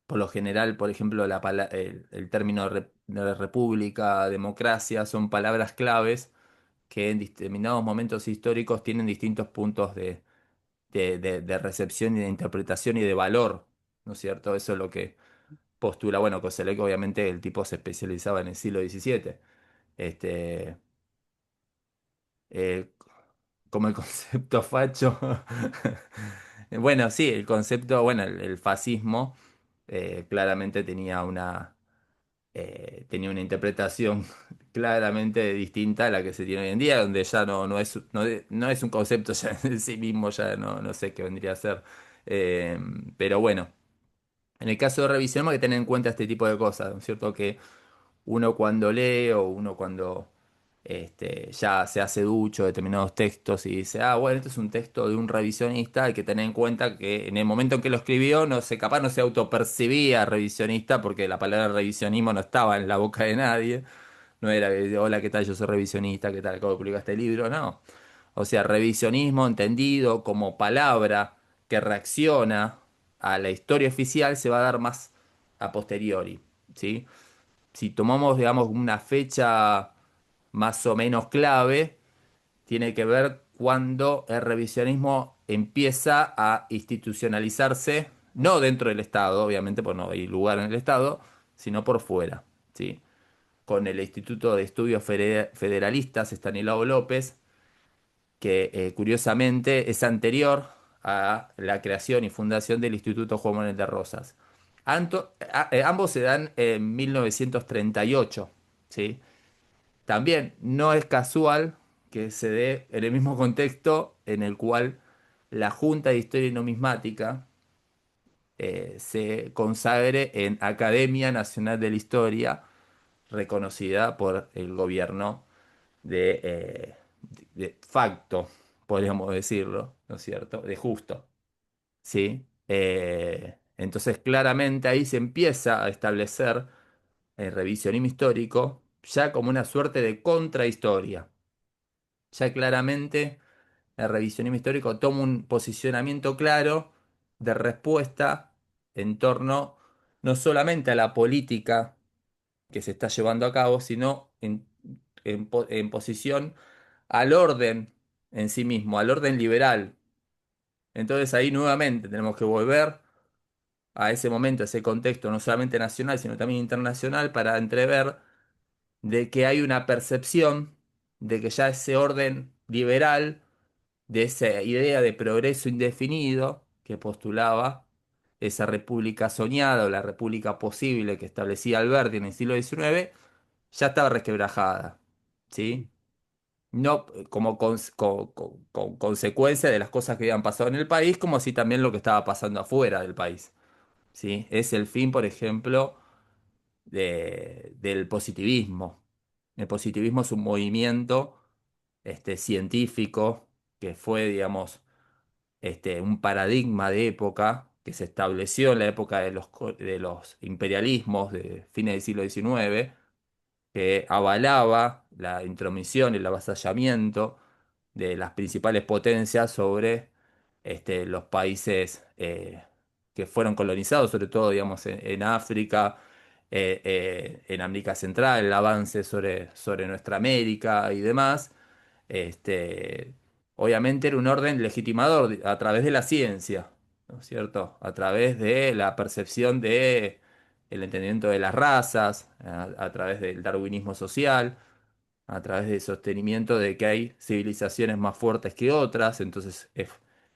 Por lo general, por ejemplo, el término de república, democracia, son palabras claves que en determinados momentos históricos tienen distintos puntos de recepción y de interpretación y de valor, ¿no es cierto? Eso es lo que postula, bueno, Koselleck, obviamente el tipo se especializaba en el siglo XVII. Este, eh, como el concepto facho. Bueno, sí, el concepto, bueno, el fascismo claramente tenía una interpretación claramente distinta a la que se tiene hoy en día, donde ya no es un concepto ya en sí mismo, ya no sé qué vendría a ser. Eh, pero bueno, en el caso de revisión hay que tener en cuenta este tipo de cosas, ¿no es cierto? Que uno cuando lee o uno cuando ya se hace ducho de determinados textos y dice, ah, bueno, este es un texto de un revisionista, hay que tener en cuenta que en el momento en que lo escribió, capaz no se autopercibía revisionista porque la palabra revisionismo no estaba en la boca de nadie, no era, hola, ¿qué tal? Yo soy revisionista, ¿qué tal? Acabo de publicar este libro, no. O sea, revisionismo entendido como palabra que reacciona a la historia oficial se va a dar más a posteriori, ¿sí? Si tomamos, digamos, una fecha más o menos clave, tiene que ver cuando el revisionismo empieza a institucionalizarse, no dentro del Estado, obviamente, porque no hay lugar en el Estado, sino por fuera, ¿sí? Con el Instituto de Estudios Federalistas, Estanislao López, que curiosamente es anterior a la creación y fundación del Instituto Juan Manuel de Rosas. Ambos se dan en 1938, ¿sí? También no es casual que se dé en el mismo contexto en el cual la Junta de Historia y Numismática se consagre en Academia Nacional de la Historia, reconocida por el gobierno de facto, podríamos decirlo, ¿no es cierto? De justo, ¿sí? Entonces claramente ahí se empieza a establecer el revisionismo histórico ya como una suerte de contrahistoria. Ya claramente el revisionismo histórico toma un posicionamiento claro de respuesta en torno no solamente a la política que se está llevando a cabo, sino en posición al orden en sí mismo, al orden liberal. Entonces ahí nuevamente tenemos que volver a ese momento, a ese contexto, no solamente nacional, sino también internacional, para entrever de que hay una percepción de que ya ese orden liberal, de esa idea de progreso indefinido que postulaba esa república soñada o la república posible que establecía Alberti en el siglo XIX, ya estaba resquebrajada, ¿sí? No como con consecuencia de las cosas que habían pasado en el país, como así también lo que estaba pasando afuera del país, ¿sí? Es el fin, por ejemplo, del positivismo. El positivismo es un movimiento científico que fue, digamos, un paradigma de época que se estableció en la época de los imperialismos de fines del siglo XIX, que avalaba la intromisión y el avasallamiento de las principales potencias sobre los países que fueron colonizados, sobre todo, digamos, en África, en América Central, el avance sobre nuestra América y demás. Este, Obviamente era un orden legitimador a través de la ciencia, ¿no es cierto? A través de la percepción de el entendimiento de las razas, a través del darwinismo social, a través del sostenimiento de que hay civilizaciones más fuertes que otras, entonces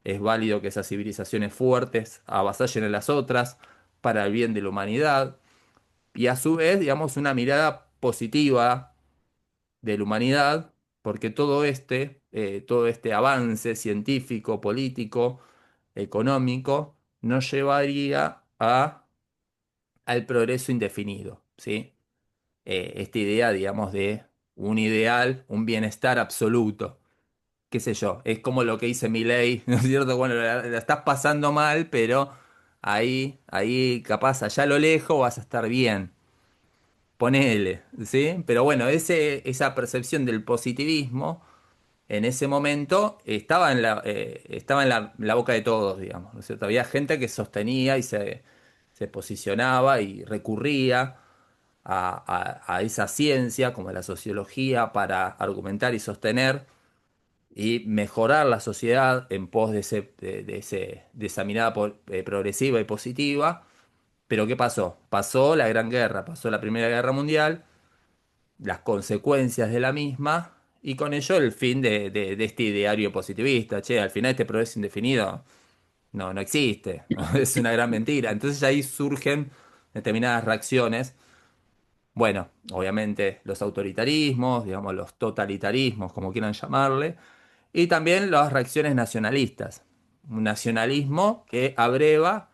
es válido que esas civilizaciones fuertes avasallen a las otras para el bien de la humanidad, y a su vez, digamos, una mirada positiva de la humanidad, porque todo este avance científico, político, económico, nos llevaría al progreso indefinido, ¿sí? Esta idea, digamos, de un ideal, un bienestar absoluto, qué sé yo, es como lo que dice Milei, ¿no es cierto? Bueno, la estás pasando mal, pero ahí capaz allá a lo lejos vas a estar bien, ponele, ¿sí? Pero bueno, esa percepción del positivismo en ese momento estaba en la boca de todos, digamos, ¿no es cierto? Había gente que sostenía y se posicionaba y recurría a esa ciencia, como la sociología, para argumentar y sostener y mejorar la sociedad en pos de esa mirada progresiva y positiva. Pero ¿qué pasó? Pasó la Gran Guerra, pasó la Primera Guerra Mundial, las consecuencias de la misma, y con ello el fin de este ideario positivista. Che, al final este progreso indefinido no existe, es una gran mentira. Entonces ahí surgen determinadas reacciones. Bueno, obviamente los autoritarismos, digamos los totalitarismos, como quieran llamarle, y también las reacciones nacionalistas. Un nacionalismo que abreva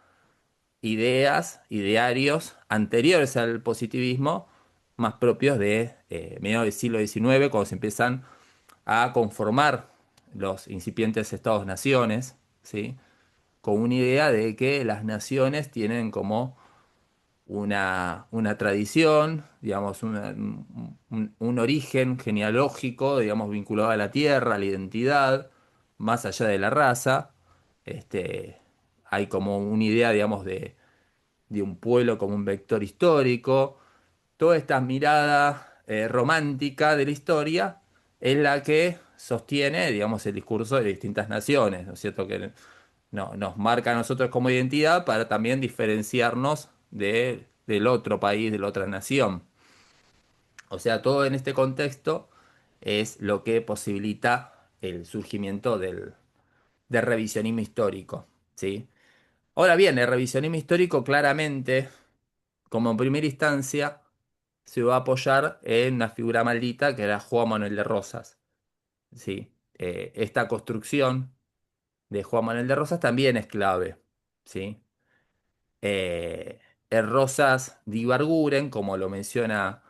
ideas, idearios anteriores al positivismo, más propios de mediados del siglo XIX, cuando se empiezan a conformar los incipientes estados-naciones, ¿sí? Con una idea de que las naciones tienen como una tradición, digamos, un origen genealógico, digamos, vinculado a la tierra, a la identidad, más allá de la raza. Este, Hay como una idea, digamos, de un pueblo como un vector histórico. Toda esta mirada romántica de la historia es la que sostiene, digamos, el discurso de distintas naciones, ¿no es cierto? Que nos marca a nosotros como identidad para también diferenciarnos del otro país, de la otra nación. O sea, todo en este contexto es lo que posibilita el surgimiento del revisionismo histórico, ¿sí? Ahora bien, el revisionismo histórico claramente, como en primera instancia, se va a apoyar en una figura maldita que era Juan Manuel de Rosas, ¿sí? Esta construcción de Juan Manuel de Rosas también es clave, ¿sí? Eh, el Rosas de Ibarguren, como lo menciona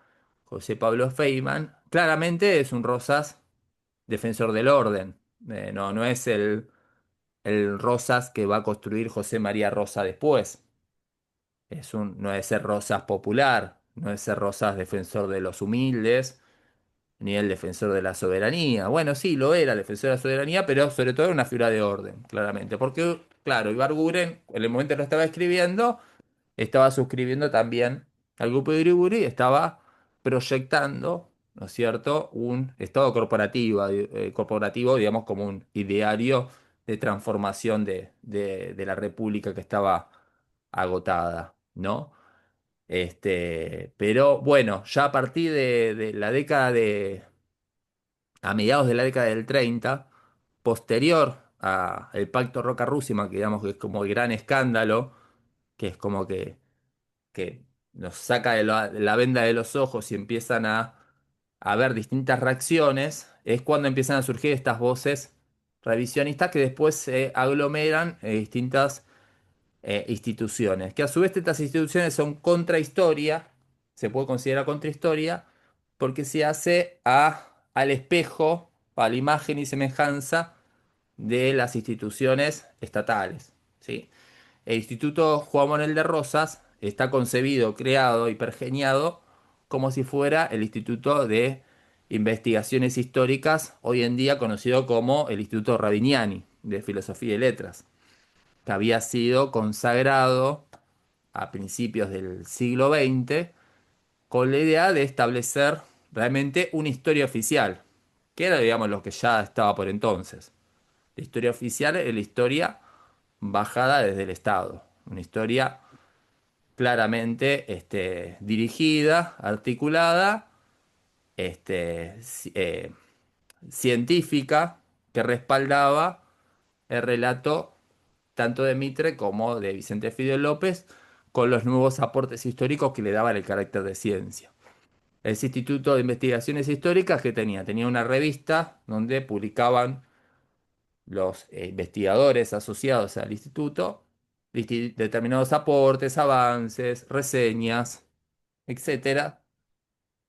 José Pablo Feynman, claramente es un Rosas defensor del orden. No es el Rosas que va a construir José María Rosa después. No es ser Rosas popular, no es ser Rosas defensor de los humildes, ni el defensor de la soberanía. Bueno, sí, lo era el defensor de la soberanía, pero sobre todo era una figura de orden, claramente. Porque, claro, Ibarguren, en el momento que lo estaba escribiendo, estaba suscribiendo también al grupo de Uriburu y estaba proyectando ¿no es cierto?, un estado corporativo, digamos, como un ideario de transformación de la República que estaba agotada, ¿no? Pero bueno, ya a partir de la a mediados de la década del 30, posterior al Pacto Roca-Rússima, que digamos que es como el gran escándalo, que es como que nos saca de la venda de los ojos y empiezan a ver distintas reacciones, es cuando empiezan a surgir estas voces revisionistas que después se aglomeran en distintas instituciones, que a su vez estas instituciones son contrahistoria, se puede considerar contrahistoria, porque se hace al espejo, a la imagen y semejanza de las instituciones estatales, ¿sí? El Instituto Juan Manuel de Rosas está concebido, creado y pergeñado como si fuera el Instituto de Investigaciones Históricas, hoy en día conocido como el Instituto Rabiniani de Filosofía y Letras, que había sido consagrado a principios del siglo XX con la idea de establecer realmente una historia oficial, que era, digamos, lo que ya estaba por entonces. La historia oficial es la historia bajada desde el Estado, una historia claramente dirigida, articulada, científica, que respaldaba el relato tanto de Mitre como de Vicente Fidel López, con los nuevos aportes históricos que le daban el carácter de ciencia. Ese Instituto de Investigaciones Históricas que tenía una revista donde publicaban los investigadores asociados al instituto determinados aportes, avances, reseñas, etcétera.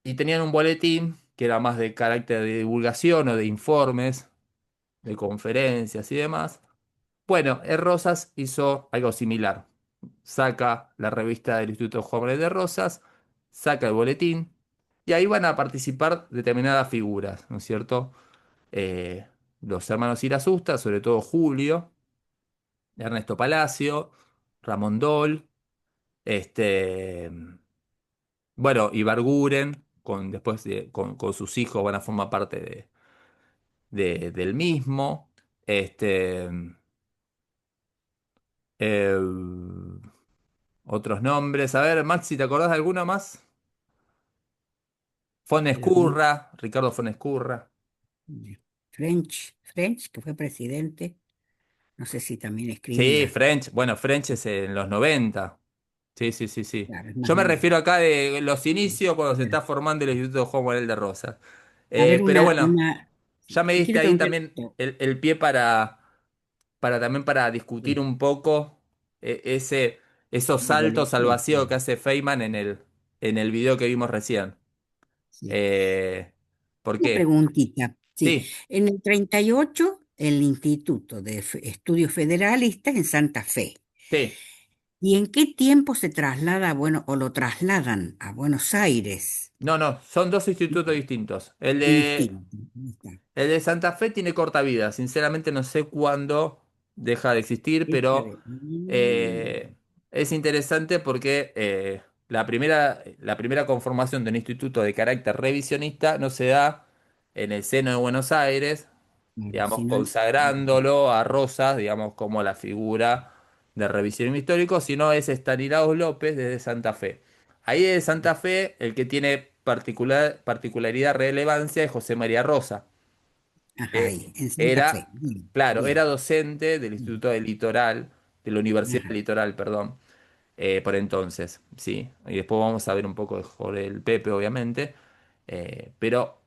Y tenían un boletín que era más de carácter de divulgación o de informes, de conferencias y demás. Bueno, Rosas hizo algo similar. Saca la revista del Instituto Jóvenes de Rosas, saca el boletín, y ahí van a participar determinadas figuras, ¿no es cierto? Eh, los hermanos Irasusta, sobre todo Julio, Ernesto Palacio, Ramón Dol, este, bueno, Ibarguren, después con sus hijos van a formar parte del mismo. Este, eh, Otros nombres. A ver, Maxi, ¿te acordás de alguno más? Los no- Ricardo Fonescurra. French, que fue presidente, no sé si también Sí, escribía. French. Bueno, French es en los 90. Sí, sí, sí, sí. Claro, es más Yo me nuevo. refiero acá de los inicios cuando A se ver, está formando el Instituto Juan Manuel de Rosas. a ver, Pero bueno, ya me te diste quiero ahí preguntar también esto. el pie para discutir Sí, un poco esos el saltos al boletín, vacío que hace Feynman en el video que vimos recién. sí. Eh, ¿Por Una qué? preguntita, sí. Sí, En el 38, el Instituto de Estudios Federalistas en Santa Fe. sí. ¿Y en qué tiempo se traslada, bueno, o lo trasladan a Buenos Aires? No, no, son dos institutos distintos. Es distinto. Ahí está. El de Santa Fe tiene corta vida. Sinceramente no sé cuándo deja de existir, pero eh, es interesante porque la primera conformación de un instituto de carácter revisionista no se da en el seno de Buenos Aires, Claro, digamos, si no, consagrándolo a Rosas, digamos, como la figura de revisionismo histórico, sino es Estanislaos López desde Santa Fe. Ahí de Santa Fe, el que tiene particularidad, relevancia es José María Rosa. ajá, que ahí, en Santa Fe. era, Bien, claro, era bien. docente del Bien. Instituto del Litoral, de la Universidad del Ajá. Litoral, perdón, por entonces, sí. Y después vamos a ver un poco sobre el Pepe, obviamente, pero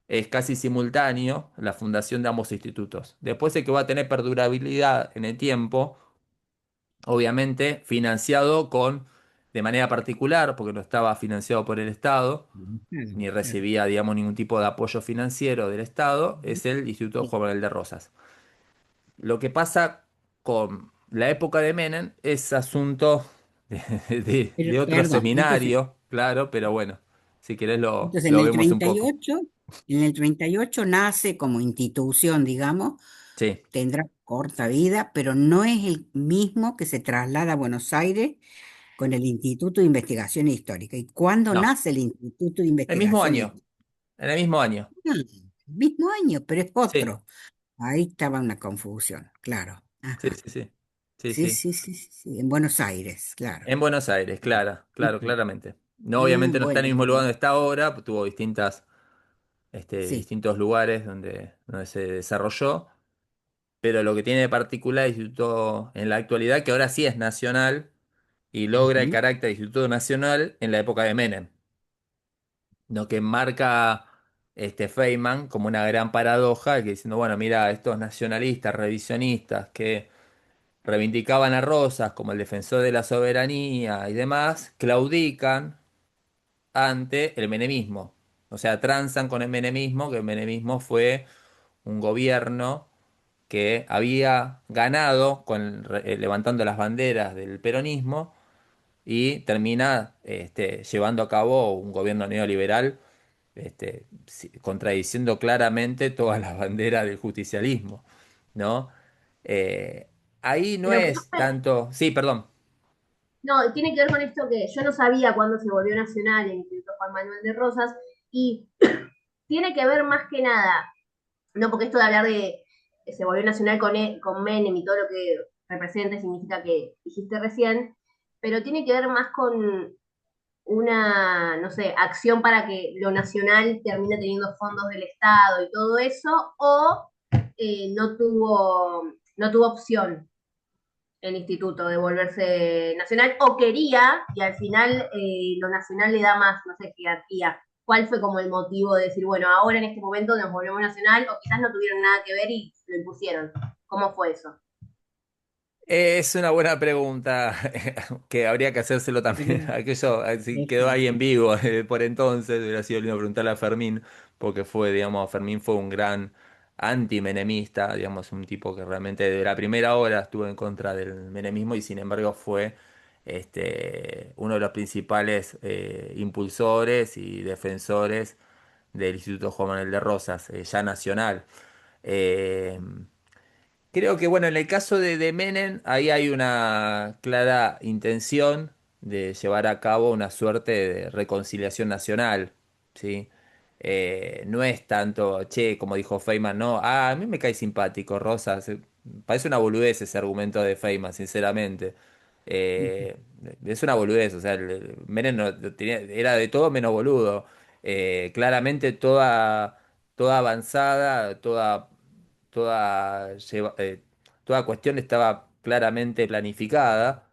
es casi simultáneo la fundación de ambos institutos. Después el que va a tener perdurabilidad en el tiempo, obviamente financiado de manera particular, porque no estaba financiado por el Estado, Claro, ni claro. recibía, digamos, ningún tipo de apoyo financiero del Estado, es el Instituto Sí, Juan Manuel de Rosas. Lo que pasa con la época de Menem es asunto de otro perdón, entonces, seminario, claro, pero bueno, si querés entonces lo vemos un poco. en el 38 nace como institución, digamos, Sí, tendrá corta vida, pero no es el mismo que se traslada a Buenos Aires con el Instituto de Investigación Histórica. ¿Y cuándo no. nace el Instituto de El mismo Investigación año, Histórica? En el mismo año. Mismo año, pero es Sí, otro. Ahí estaba una confusión, claro. sí, Ajá. sí, sí. Sí, Sí, sí. sí, sí, sí, sí, en Buenos Aires, claro. En Buenos Aires, claro, claro, Ujú. claramente. No, obviamente no está en Bueno, el mismo lugar donde está ahora, pues tuvo sí. distintos lugares donde se desarrolló, pero lo que tiene de particular el instituto en la actualidad, que ahora sí es nacional y logra el Ujú, carácter de instituto nacional en la época de Menem, lo que marca Feynman como una gran paradoja, que diciendo, bueno, mira, estos nacionalistas, revisionistas que reivindicaban a Rosas como el defensor de la soberanía y demás, claudican ante el menemismo. O sea, transan con el menemismo, que el menemismo fue un gobierno que había ganado levantando las banderas del peronismo y termina llevando a cabo un gobierno neoliberal, contradiciendo claramente todas las banderas del justicialismo, ¿no? Eh, ahí no Pero es profe, tanto, sí, perdón. no, tiene que ver con esto que yo no sabía cuándo se volvió nacional el Instituto Juan Manuel de Rosas y tiene que ver más que nada, no porque esto de hablar de que se volvió nacional con Menem y todo lo que representa y significa que dijiste recién, pero tiene que ver más con una, no sé, acción para que lo nacional termine teniendo fondos del Estado y todo eso, o no tuvo opción el instituto de volverse nacional, o quería, y al final lo nacional le da más, no sé, jerarquía. ¿Cuál fue como el motivo de decir, bueno, ahora en este momento nos volvemos nacional, o quizás no tuvieron nada que ver y lo impusieron? ¿Cómo fue eso? Es una buena pregunta que habría que hacérselo también. mm, Aquello si quedó ahí en exacto. vivo por entonces. Hubiera sido lindo preguntarle a Fermín, porque digamos, Fermín fue un gran anti-menemista, digamos, un tipo que realmente de la primera hora estuvo en contra del menemismo y sin embargo fue uno de los principales impulsores y defensores del Instituto Juan Manuel de Rosas, ya nacional. Eh, Creo que, bueno, en el caso de Menem, ahí hay una clara intención de llevar a cabo una suerte de reconciliación nacional, ¿sí? No es tanto, che, como dijo Feynman, no, a mí me cae simpático, Rosas. Parece una boludez ese argumento de Feynman, sinceramente. Eh, es una boludez, o sea, Menem era de todo menos boludo. Claramente toda avanzada, toda cuestión estaba claramente planificada.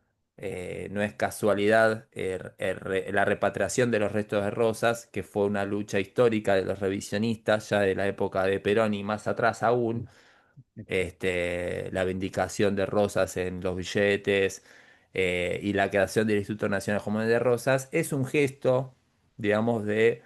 No es casualidad la repatriación de los restos de Rosas, que fue una lucha histórica de los revisionistas, ya de la época de Perón y más atrás aún. La vindicación de Rosas en los billetes y la creación del Instituto Nacional Común de Rosas es un gesto, digamos, de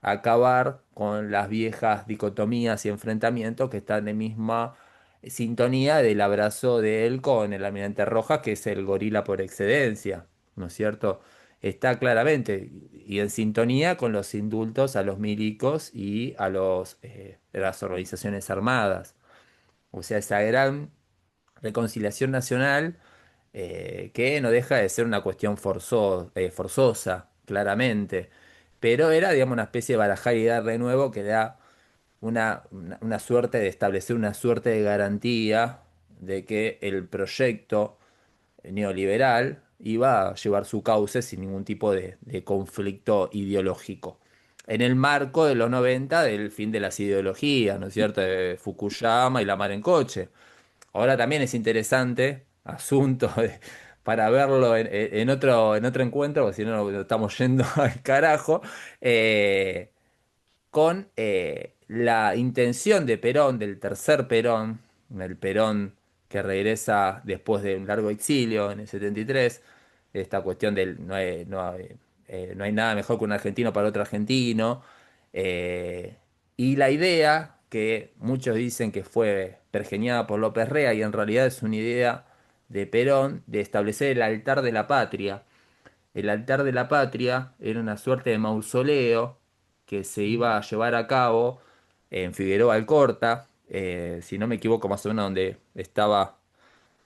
acabar con las viejas dicotomías y enfrentamientos que están en misma sintonía del abrazo de él con el almirante Rojas, que es el gorila por excelencia, ¿no es cierto? Está claramente y en sintonía con los indultos a los milicos y las organizaciones armadas. O sea, esa gran reconciliación nacional que no deja de ser una cuestión forzosa, claramente. Pero era, digamos, una especie de barajar y dar de nuevo que da una suerte de establecer una suerte de garantía de que el proyecto neoliberal iba a llevar su cauce sin ningún tipo de conflicto ideológico. En el marco de los 90 del fin de las ideologías, ¿no es cierto? De Fukuyama y la mar en coche. Ahora también es interesante, para verlo en otro encuentro, porque si no nos estamos yendo al carajo, con la intención de Perón, del tercer Perón, el Perón que regresa después de un largo exilio en el 73, esta cuestión del no hay nada mejor que un argentino para otro argentino, eh, y la idea que muchos dicen que fue pergeñada por López Rega y en realidad es una idea de Perón de establecer el altar de la patria. El altar de la patria era una suerte de mausoleo que se iba a llevar a cabo en Figueroa Alcorta, si no me equivoco, más o menos donde estaba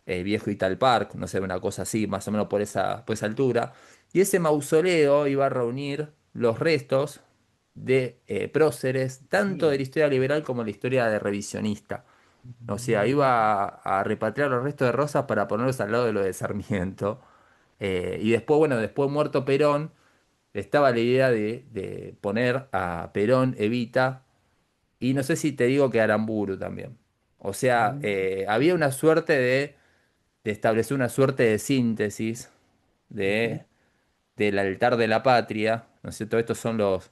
Viejo Ital Park, no sé, una cosa así, más o menos por esa altura. Y ese mausoleo iba a reunir los restos de próceres, tanto de Sí. la historia liberal como de la historia de revisionista. O sea, iba a repatriar los restos de Rosas para ponerlos al lado de lo de Sarmiento. Y después, bueno, después muerto Perón, estaba la idea de poner a Perón, Evita, y no sé si te digo que Aramburu también. O sea, había una suerte de establecer una suerte de síntesis de, del altar de la patria, ¿no es cierto? Estos son los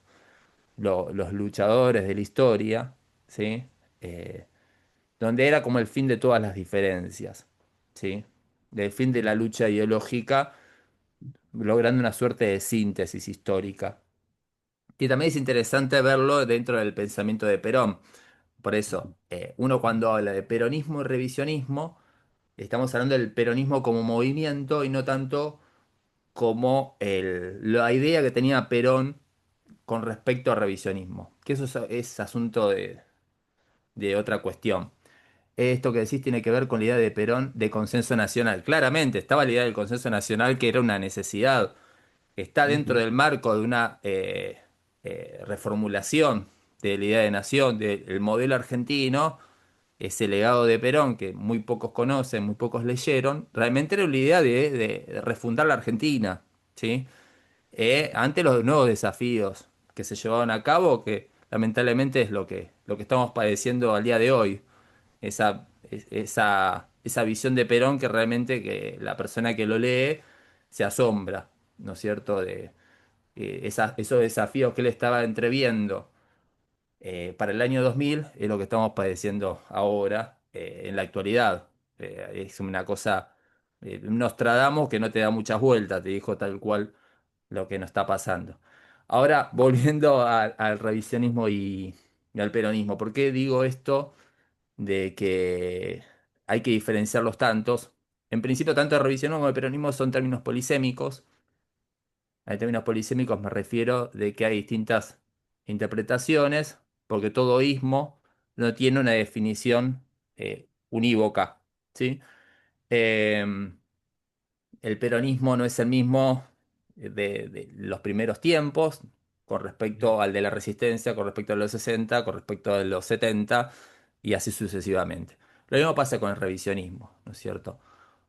luchadores de la historia, ¿sí? Eh, donde era como el fin de todas las diferencias, ¿sí? Del fin de la lucha ideológica, logrando una suerte de síntesis histórica. Y también es interesante verlo dentro del pensamiento de Perón. Por eso, uno cuando habla de peronismo y revisionismo, estamos hablando del peronismo como movimiento y no tanto como la idea que tenía Perón con respecto al revisionismo, que eso es asunto de otra cuestión. Esto que decís tiene que ver con la idea de Perón de consenso nacional. Claramente estaba la idea del consenso nacional que era una necesidad. Está dentro del marco de una reformulación de la idea de nación, del modelo argentino, ese legado de Perón que muy pocos conocen, muy pocos leyeron, realmente era una idea de refundar la Argentina, ¿sí? Ante los nuevos desafíos que se llevaban a cabo, que lamentablemente es lo que estamos padeciendo al día de hoy. Esa visión de Perón que realmente que la persona que lo lee se asombra, ¿no es cierto? De esos desafíos que él estaba entreviendo para el año 2000 es lo que estamos padeciendo ahora, en la actualidad. Es una cosa, un Nostradamus que no te da muchas vueltas, te dijo tal cual lo que nos está pasando. Ahora, volviendo al revisionismo y al peronismo, ¿por qué digo esto de que hay que diferenciar los tantos? En principio, tanto el revisionismo como el peronismo son términos polisémicos. A términos polisémicos me refiero de que hay distintas interpretaciones, porque todo ismo no tiene una definición unívoca, ¿sí? Em, el peronismo no es el mismo de los primeros tiempos con respecto al de la resistencia, con respecto a los 60, con respecto a los 70 y así sucesivamente. Lo mismo pasa con el revisionismo, ¿no es cierto?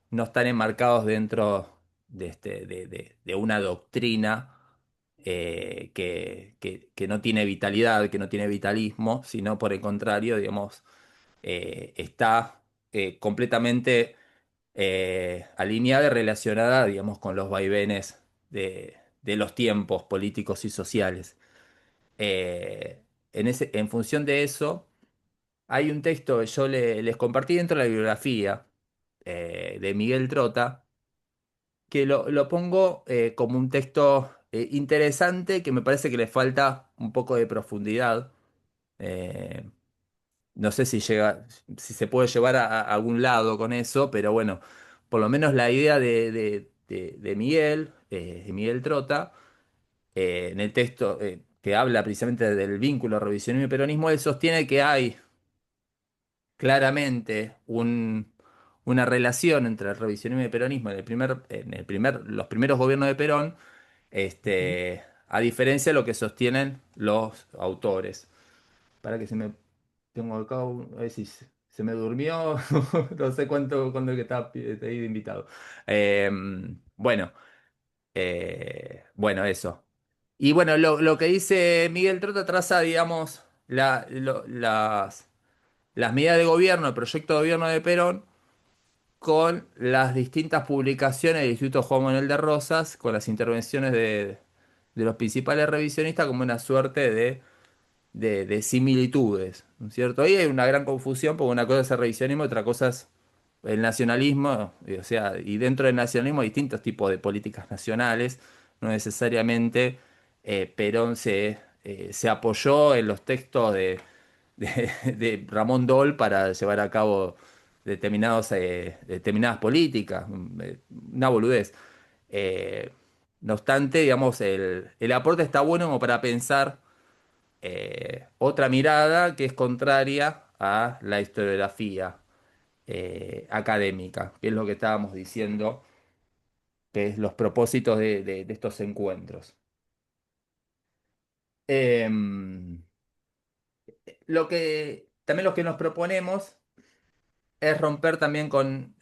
No están enmarcados dentro de una doctrina que no tiene vitalidad, que no tiene vitalismo, sino por el contrario, digamos, está completamente alineada y relacionada, digamos, con los vaivenes de los tiempos políticos y sociales. Eh, en función de eso, hay un texto que yo les compartí dentro de la bibliografía de Miguel Trota, que lo pongo como un texto interesante que me parece que le falta un poco de profundidad. Eh, no sé si se puede llevar a algún lado con eso, pero bueno, por lo menos la idea de Miguel Trota, en el texto que habla precisamente del vínculo revisionismo y peronismo, él sostiene que hay claramente una relación entre el revisionismo y el peronismo los primeros gobiernos de Perón, a diferencia de lo que sostienen los autores. Para que se me tengo acá, a ver si se me durmió, no sé cuándo es que está ahí de invitado. Eh, bueno, bueno, eso. Y bueno, lo que dice Miguel Trota traza, digamos, las medidas de gobierno, el proyecto de gobierno de Perón, con las distintas publicaciones del Instituto Juan Manuel de Rosas, con las intervenciones de los principales revisionistas, como una suerte de similitudes, ¿no es cierto? Ahí hay una gran confusión, porque una cosa es el revisionismo, otra cosa es el nacionalismo, o sea, y dentro del nacionalismo hay distintos tipos de políticas nacionales, no necesariamente Perón se apoyó en los textos de Ramón Dol para llevar a cabo determinadas políticas, una boludez. Eh, no obstante, digamos, el aporte está bueno como para pensar otra mirada que es contraria a la historiografía académica, que es lo que estábamos diciendo, que es los propósitos de estos encuentros. Em, también lo que nos proponemos es romper también con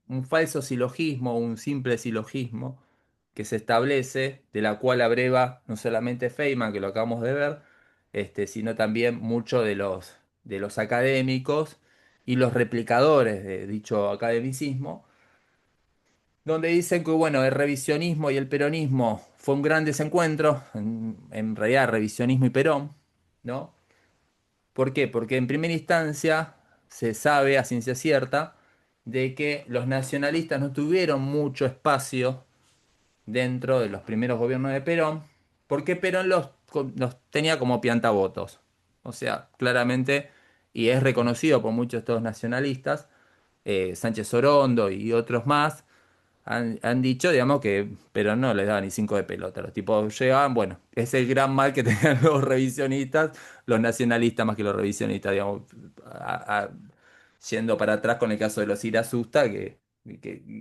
un falso silogismo, un simple silogismo que se establece, de la cual abreva no solamente Feynman, que lo acabamos de ver, sino también muchos de los académicos y los replicadores de dicho academicismo, donde dicen que bueno, el revisionismo y el peronismo fue un gran desencuentro, en realidad revisionismo y Perón, ¿no? ¿Por qué? Porque en primera instancia se sabe a ciencia cierta de que los nacionalistas no tuvieron mucho espacio dentro de los primeros gobiernos de Perón, porque Perón los tenía como piantavotos. O sea, claramente, y es reconocido por muchos de estos nacionalistas, Sánchez Orondo y otros más, han dicho, digamos, que Perón no les daba ni cinco de pelota. Los tipos llegaban, bueno, es el gran mal que tenían los revisionistas, los nacionalistas más que los revisionistas, digamos, a- a- yendo para atrás con el caso de los Irasusta, que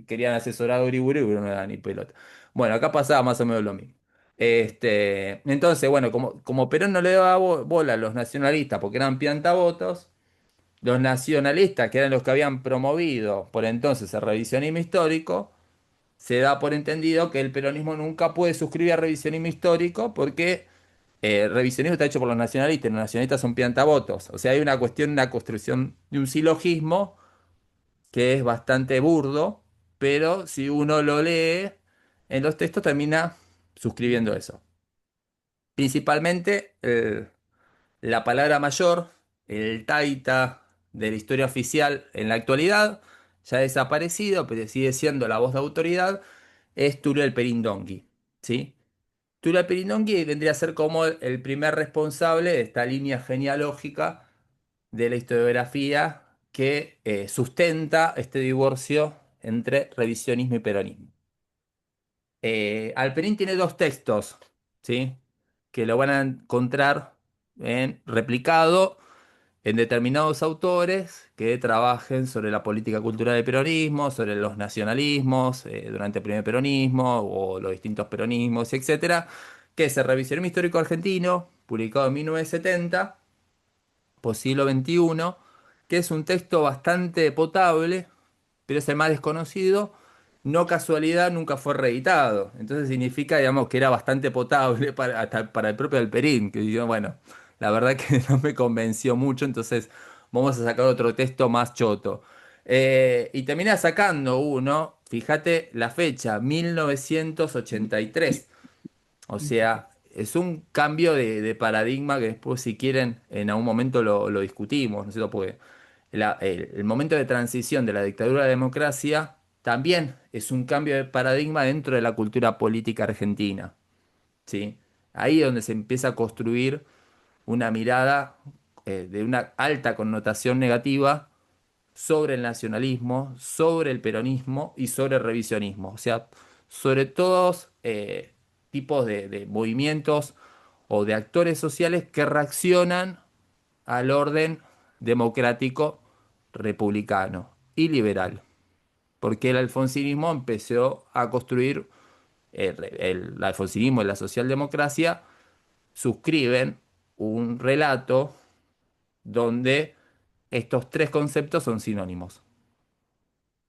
querían asesorar a Uriburu y Uriburu no le daba ni pelota. Bueno, acá pasaba más o menos lo mismo. Entonces, bueno, como Perón no le daba bola a los nacionalistas porque eran piantavotos, los nacionalistas, que eran los que habían promovido por entonces el revisionismo histórico, se da por entendido que el peronismo nunca puede suscribir a revisionismo histórico porque el revisionismo está hecho por los nacionalistas y los nacionalistas son piantavotos. O sea, hay una cuestión, una construcción de un silogismo que es bastante burdo, pero si uno lo lee en los textos termina suscribiendo eso. Principalmente la palabra mayor, el taita de la historia oficial en la actualidad, ya ha desaparecido, pero sigue siendo la voz de autoridad, es Tulio el Perindongui, ¿sí? Tulio el Perindongui vendría a ser como el primer responsable de esta línea genealógica de la historiografía que sustenta este divorcio entre revisionismo y peronismo. Alperín tiene dos textos, ¿sí? Que lo van a encontrar replicado en determinados autores que trabajen sobre la política cultural del peronismo, sobre los nacionalismos durante el primer peronismo o los distintos peronismos, etcétera, que es el Revisionismo Histórico Argentino, publicado en 1970, por siglo XXI, que es un texto bastante potable, pero es el más desconocido. No casualidad, nunca fue reeditado. Entonces significa, digamos, que era bastante potable hasta para el propio Alperín, que dijo, bueno, la verdad que no me convenció mucho, entonces vamos a sacar otro texto más choto. Y termina sacando uno, fíjate la fecha, 1983. O sea, es un cambio de paradigma que después, si quieren, en algún momento lo discutimos, ¿no es cierto? Porque el momento de transición de la dictadura a la democracia también es un cambio de paradigma dentro de la cultura política argentina, ¿sí? Ahí es donde se empieza a construir una mirada de una alta connotación negativa sobre el nacionalismo, sobre el peronismo y sobre el revisionismo. O sea, sobre todos tipos de movimientos o de actores sociales que reaccionan al orden democrático, republicano y liberal. Porque el alfonsinismo empezó a construir, el alfonsinismo y la socialdemocracia suscriben un relato donde estos tres conceptos son sinónimos.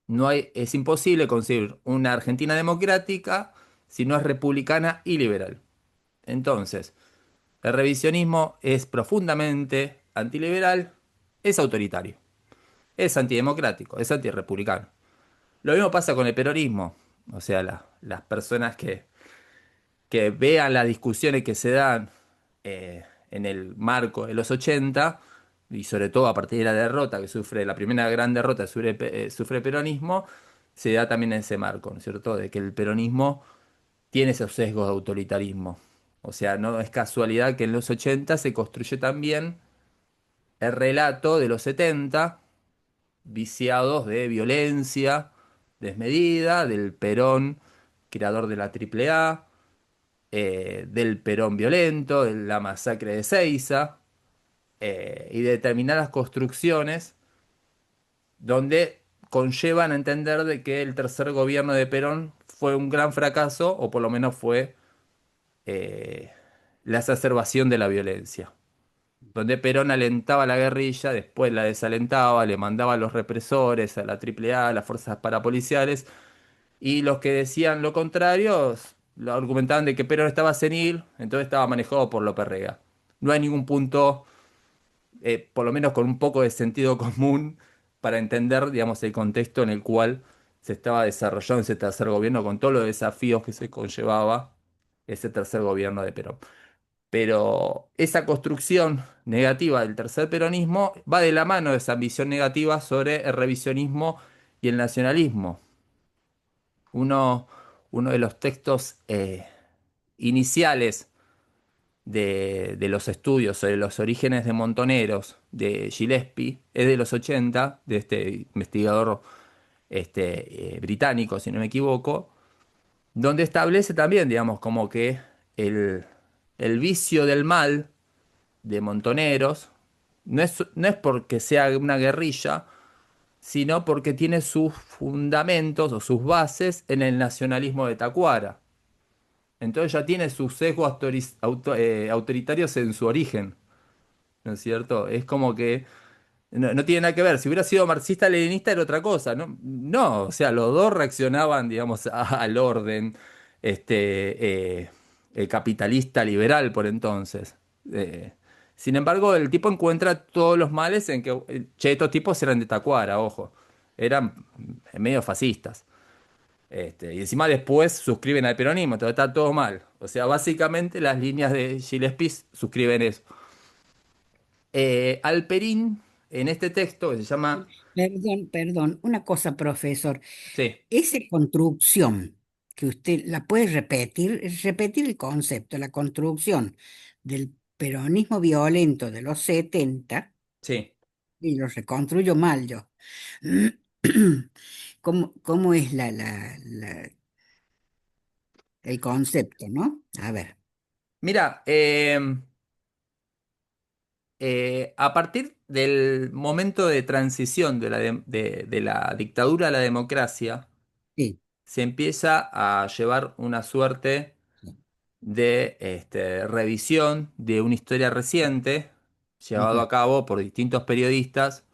No hay, es imposible conseguir una Argentina democrática si no es republicana y liberal. Entonces, el revisionismo es profundamente antiliberal, es autoritario, es antidemocrático, es antirrepublicano. Lo mismo pasa con el peronismo. O sea, las personas que vean las discusiones que se dan en el marco de los 80 y sobre todo a partir de la derrota que sufre, la primera gran derrota que sufre el peronismo, se da también en ese marco, ¿no es cierto? De que el peronismo tiene esos sesgos de autoritarismo. O sea, no es casualidad que en los 80 se construye también el relato de los 70 viciados de violencia desmedida, del Perón, creador de la AAA, del Perón violento, de la masacre de Seiza, y de determinadas construcciones donde conllevan a entender de que el tercer gobierno de Perón fue un gran fracaso, o por lo menos fue la exacerbación de la violencia, donde Perón alentaba la guerrilla, después la desalentaba, le mandaba a los represores, a la AAA, a las fuerzas parapoliciales, y los que decían lo contrario lo argumentaban de que Perón estaba senil, entonces estaba manejado por López Rega. No hay ningún punto, por lo menos con un poco de sentido común, para entender, digamos, el contexto en el cual se estaba desarrollando ese tercer gobierno con todos los desafíos que se conllevaba ese tercer gobierno de Perón. Pero esa construcción negativa del tercer peronismo va de la mano de esa visión negativa sobre el revisionismo y el nacionalismo. Uno, uno de los textos iniciales de los estudios sobre los orígenes de Montoneros de Gillespie es de los 80, de este investigador británico, si no me equivoco, donde establece también, digamos, como que el, el vicio del mal de Montoneros no es porque sea una guerrilla, sino porque tiene sus fundamentos o sus bases en el nacionalismo de Tacuara. Entonces ya tiene sus sesgos autoritarios en su origen, ¿no es cierto? Es como que no tiene nada que ver. Si hubiera sido marxista-leninista era otra cosa, ¿no? No, o sea, los dos reaccionaban, digamos, al orden capitalista liberal por entonces. Eh, Sin embargo, el tipo encuentra todos los males en que, che, estos tipos eran de Tacuara, ojo, eran medio fascistas. Y encima después suscriben al peronismo, entonces está todo mal. O sea, básicamente las líneas de Gillespie suscriben eso. Alperín, en este texto que se llama... Perdón, perdón, una cosa, profesor. Sí, Esa construcción que usted la puede repetir el concepto, la construcción del peronismo violento de los 70 sí. y lo reconstruyo mal yo. ¿Cómo es el concepto, ¿no? A ver, Mira, a partir del momento de transición de la dictadura a la democracia, sí, se empieza a llevar una suerte sí, de revisión de una historia reciente, llevado ujú, a cabo por distintos periodistas,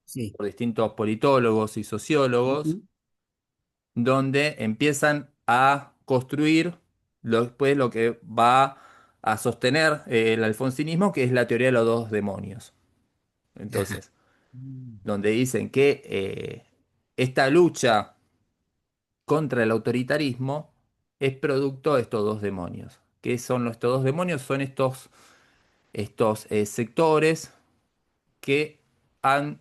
sí, por distintos politólogos y sociólogos, ujú, donde empiezan a construir después lo que va a sostener el alfonsinismo, que es la teoría de los dos demonios. ajá, Entonces, mm, donde dicen que esta lucha contra el autoritarismo es producto de estos dos demonios. ¿Qué son estos dos demonios? Son estos sectores que han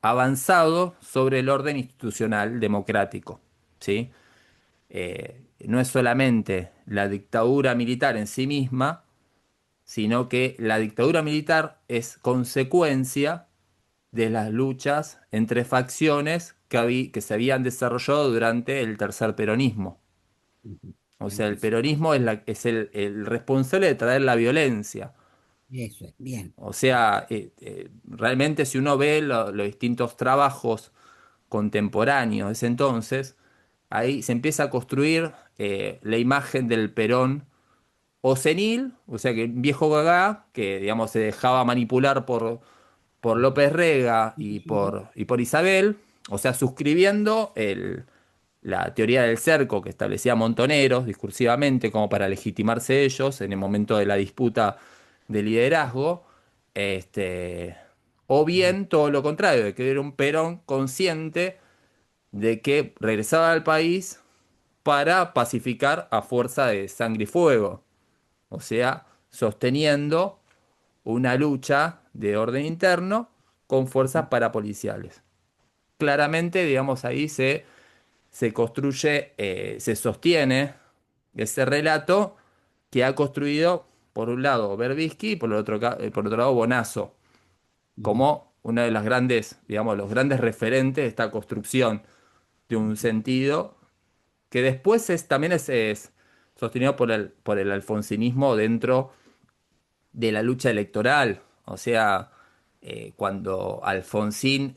avanzado sobre el orden institucional democrático, ¿sí? No es solamente la dictadura militar en sí misma, sino que la dictadura militar es consecuencia de las luchas entre facciones que se habían desarrollado durante el tercer peronismo. ujú, O sea, el entiendo. peronismo es el responsable de traer la violencia. Eso es, bien. O sea, realmente si uno ve los distintos trabajos contemporáneos de ese entonces, ahí se empieza a construir la imagen del Perón o senil, o sea que un viejo gagá que digamos se dejaba manipular por López Rega Ujú, y por Isabel, o sea, suscribiendo la teoría del cerco que establecía Montoneros discursivamente como para legitimarse ellos en el momento de la disputa de liderazgo, este, o ujú, bien todo lo contrario, de que era un Perón consciente de que regresaba al país para pacificar a fuerza de sangre y fuego, o sea, sosteniendo una lucha de orden interno con fuerzas ujú, parapoliciales. Claramente, digamos, ahí se construye, se sostiene ese relato que ha construido, por un lado, Berbisky y por otro lado, Bonazo, ujú, como una de las grandes, digamos, los grandes referentes de esta construcción de un ujú. sentido que después también es sostenido por el alfonsinismo dentro de la lucha electoral. O sea, cuando Alfonsín,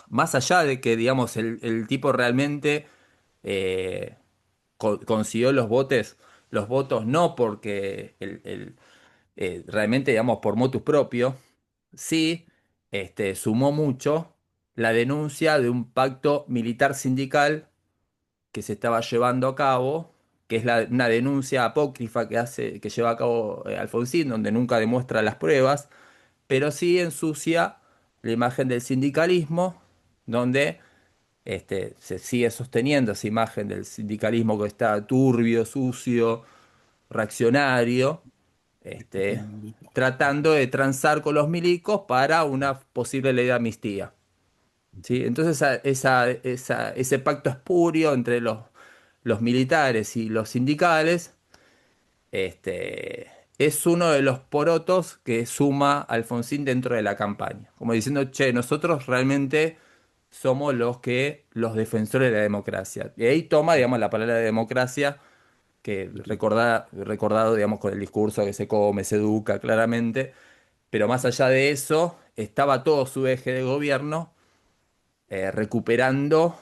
más allá de que, digamos, el tipo realmente eh, consiguió los votos no porque realmente, digamos, por motus propio, sí sumó mucho la denuncia de un pacto militar sindical que se estaba llevando a cabo, que es una denuncia apócrifa que lleva a cabo Alfonsín, donde nunca demuestra las pruebas, pero sí ensucia la imagen del sindicalismo, donde se sigue sosteniendo esa imagen del sindicalismo que está turbio, sucio, reaccionario, este, tratando de transar con los milicos para una posible ley de amnistía. ¿Sí? Entonces ese pacto espurio entre los militares y los sindicales es uno de los porotos que suma Alfonsín dentro de la campaña. Como diciendo, che, nosotros realmente somos los defensores de la democracia. Y ahí toma, digamos, la palabra de democracia, que recordado, digamos, con el discurso que se come, se educa claramente. Pero más allá de eso, estaba todo su eje de gobierno recuperando,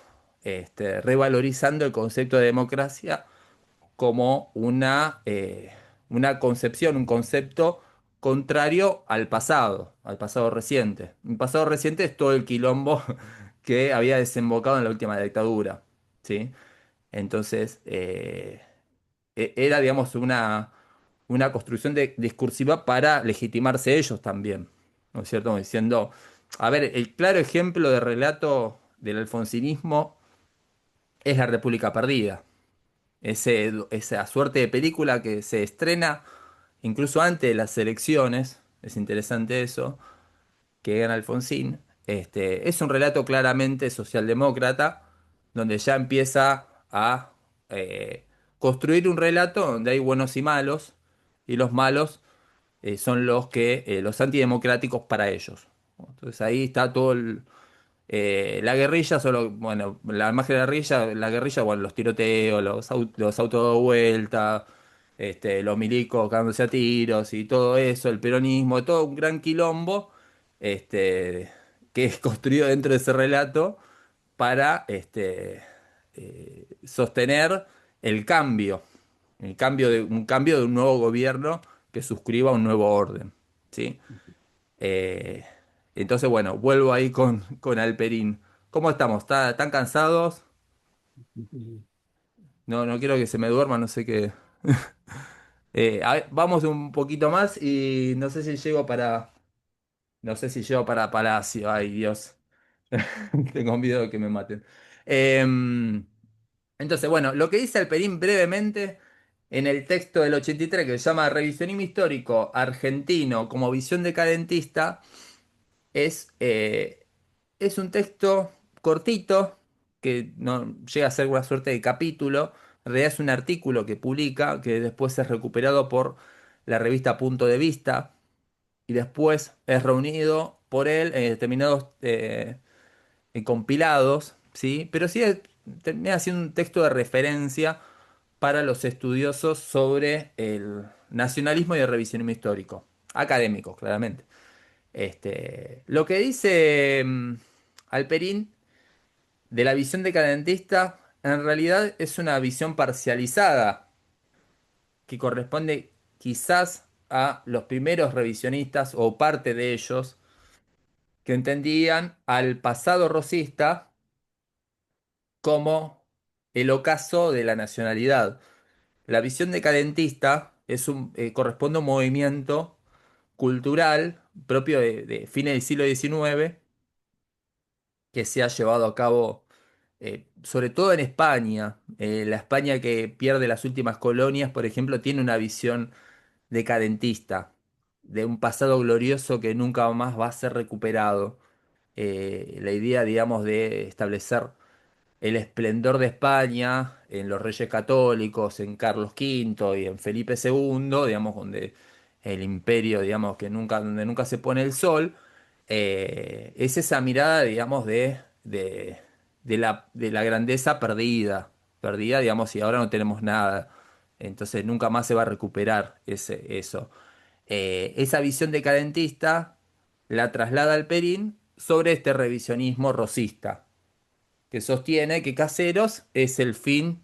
revalorizando el concepto de democracia como una concepción, un concepto contrario al pasado reciente. Un pasado reciente es todo el quilombo que había desembocado en la última dictadura, ¿sí? Entonces, era, digamos, una construcción discursiva para legitimarse ellos también, ¿no es cierto? Como diciendo, a ver, el claro ejemplo de relato del alfonsinismo es La República Perdida. Esa suerte de película que se estrena incluso antes de las elecciones, es interesante eso, que gana Alfonsín. Es un relato claramente socialdemócrata, donde ya empieza a construir un relato donde hay buenos y malos, y los malos son los antidemocráticos para ellos. Entonces ahí está todo la guerrilla, solo, bueno, la imagen de la guerrilla, bueno, los tiroteos, los autos de vuelta, los milicos cagándose a tiros y todo eso, el peronismo, todo un gran quilombo, este, que es construido dentro de ese relato para sostener el cambio, un cambio de un nuevo gobierno que suscriba un nuevo orden, ¿sí? Eh, entonces, bueno, vuelvo ahí con Alperín. ¿Cómo estamos? ¿Tan cansados? No, no quiero que se me duerma, no sé qué. A ver, vamos un poquito más y no sé si llego para. No sé si llego para Palacio. Ay, Dios. Tengo miedo de que me maten. Entonces, bueno, lo que dice Alperín brevemente en el texto del 83 que se llama Revisionismo Histórico Argentino como visión decadentista. Es un texto cortito que no llega a ser una suerte de capítulo. En realidad es un artículo que publica, que después es recuperado por la revista Punto de Vista y después es reunido por él en determinados en compilados, ¿sí? Pero sí termina siendo un texto de referencia para los estudiosos sobre el nacionalismo y el revisionismo histórico, académicos, claramente. Lo que dice Alperín de la visión decadentista en realidad es una visión parcializada que corresponde quizás a los primeros revisionistas o parte de ellos que entendían al pasado rosista como el ocaso de la nacionalidad. La visión decadentista corresponde a un movimiento cultural propio de fines del siglo XIX que se ha llevado a cabo sobre todo en España. La España que pierde las últimas colonias, por ejemplo, tiene una visión decadentista de un pasado glorioso que nunca más va a ser recuperado. La idea, digamos, de establecer el esplendor de España en los Reyes Católicos, en Carlos V y en Felipe II, digamos, donde el imperio, digamos, donde nunca se pone el sol, es esa mirada, digamos, de la grandeza perdida, digamos, y ahora no tenemos nada, entonces nunca más se va a recuperar eso. Esa visión decadentista la traslada Alperín sobre este revisionismo rosista que sostiene que Caseros es el fin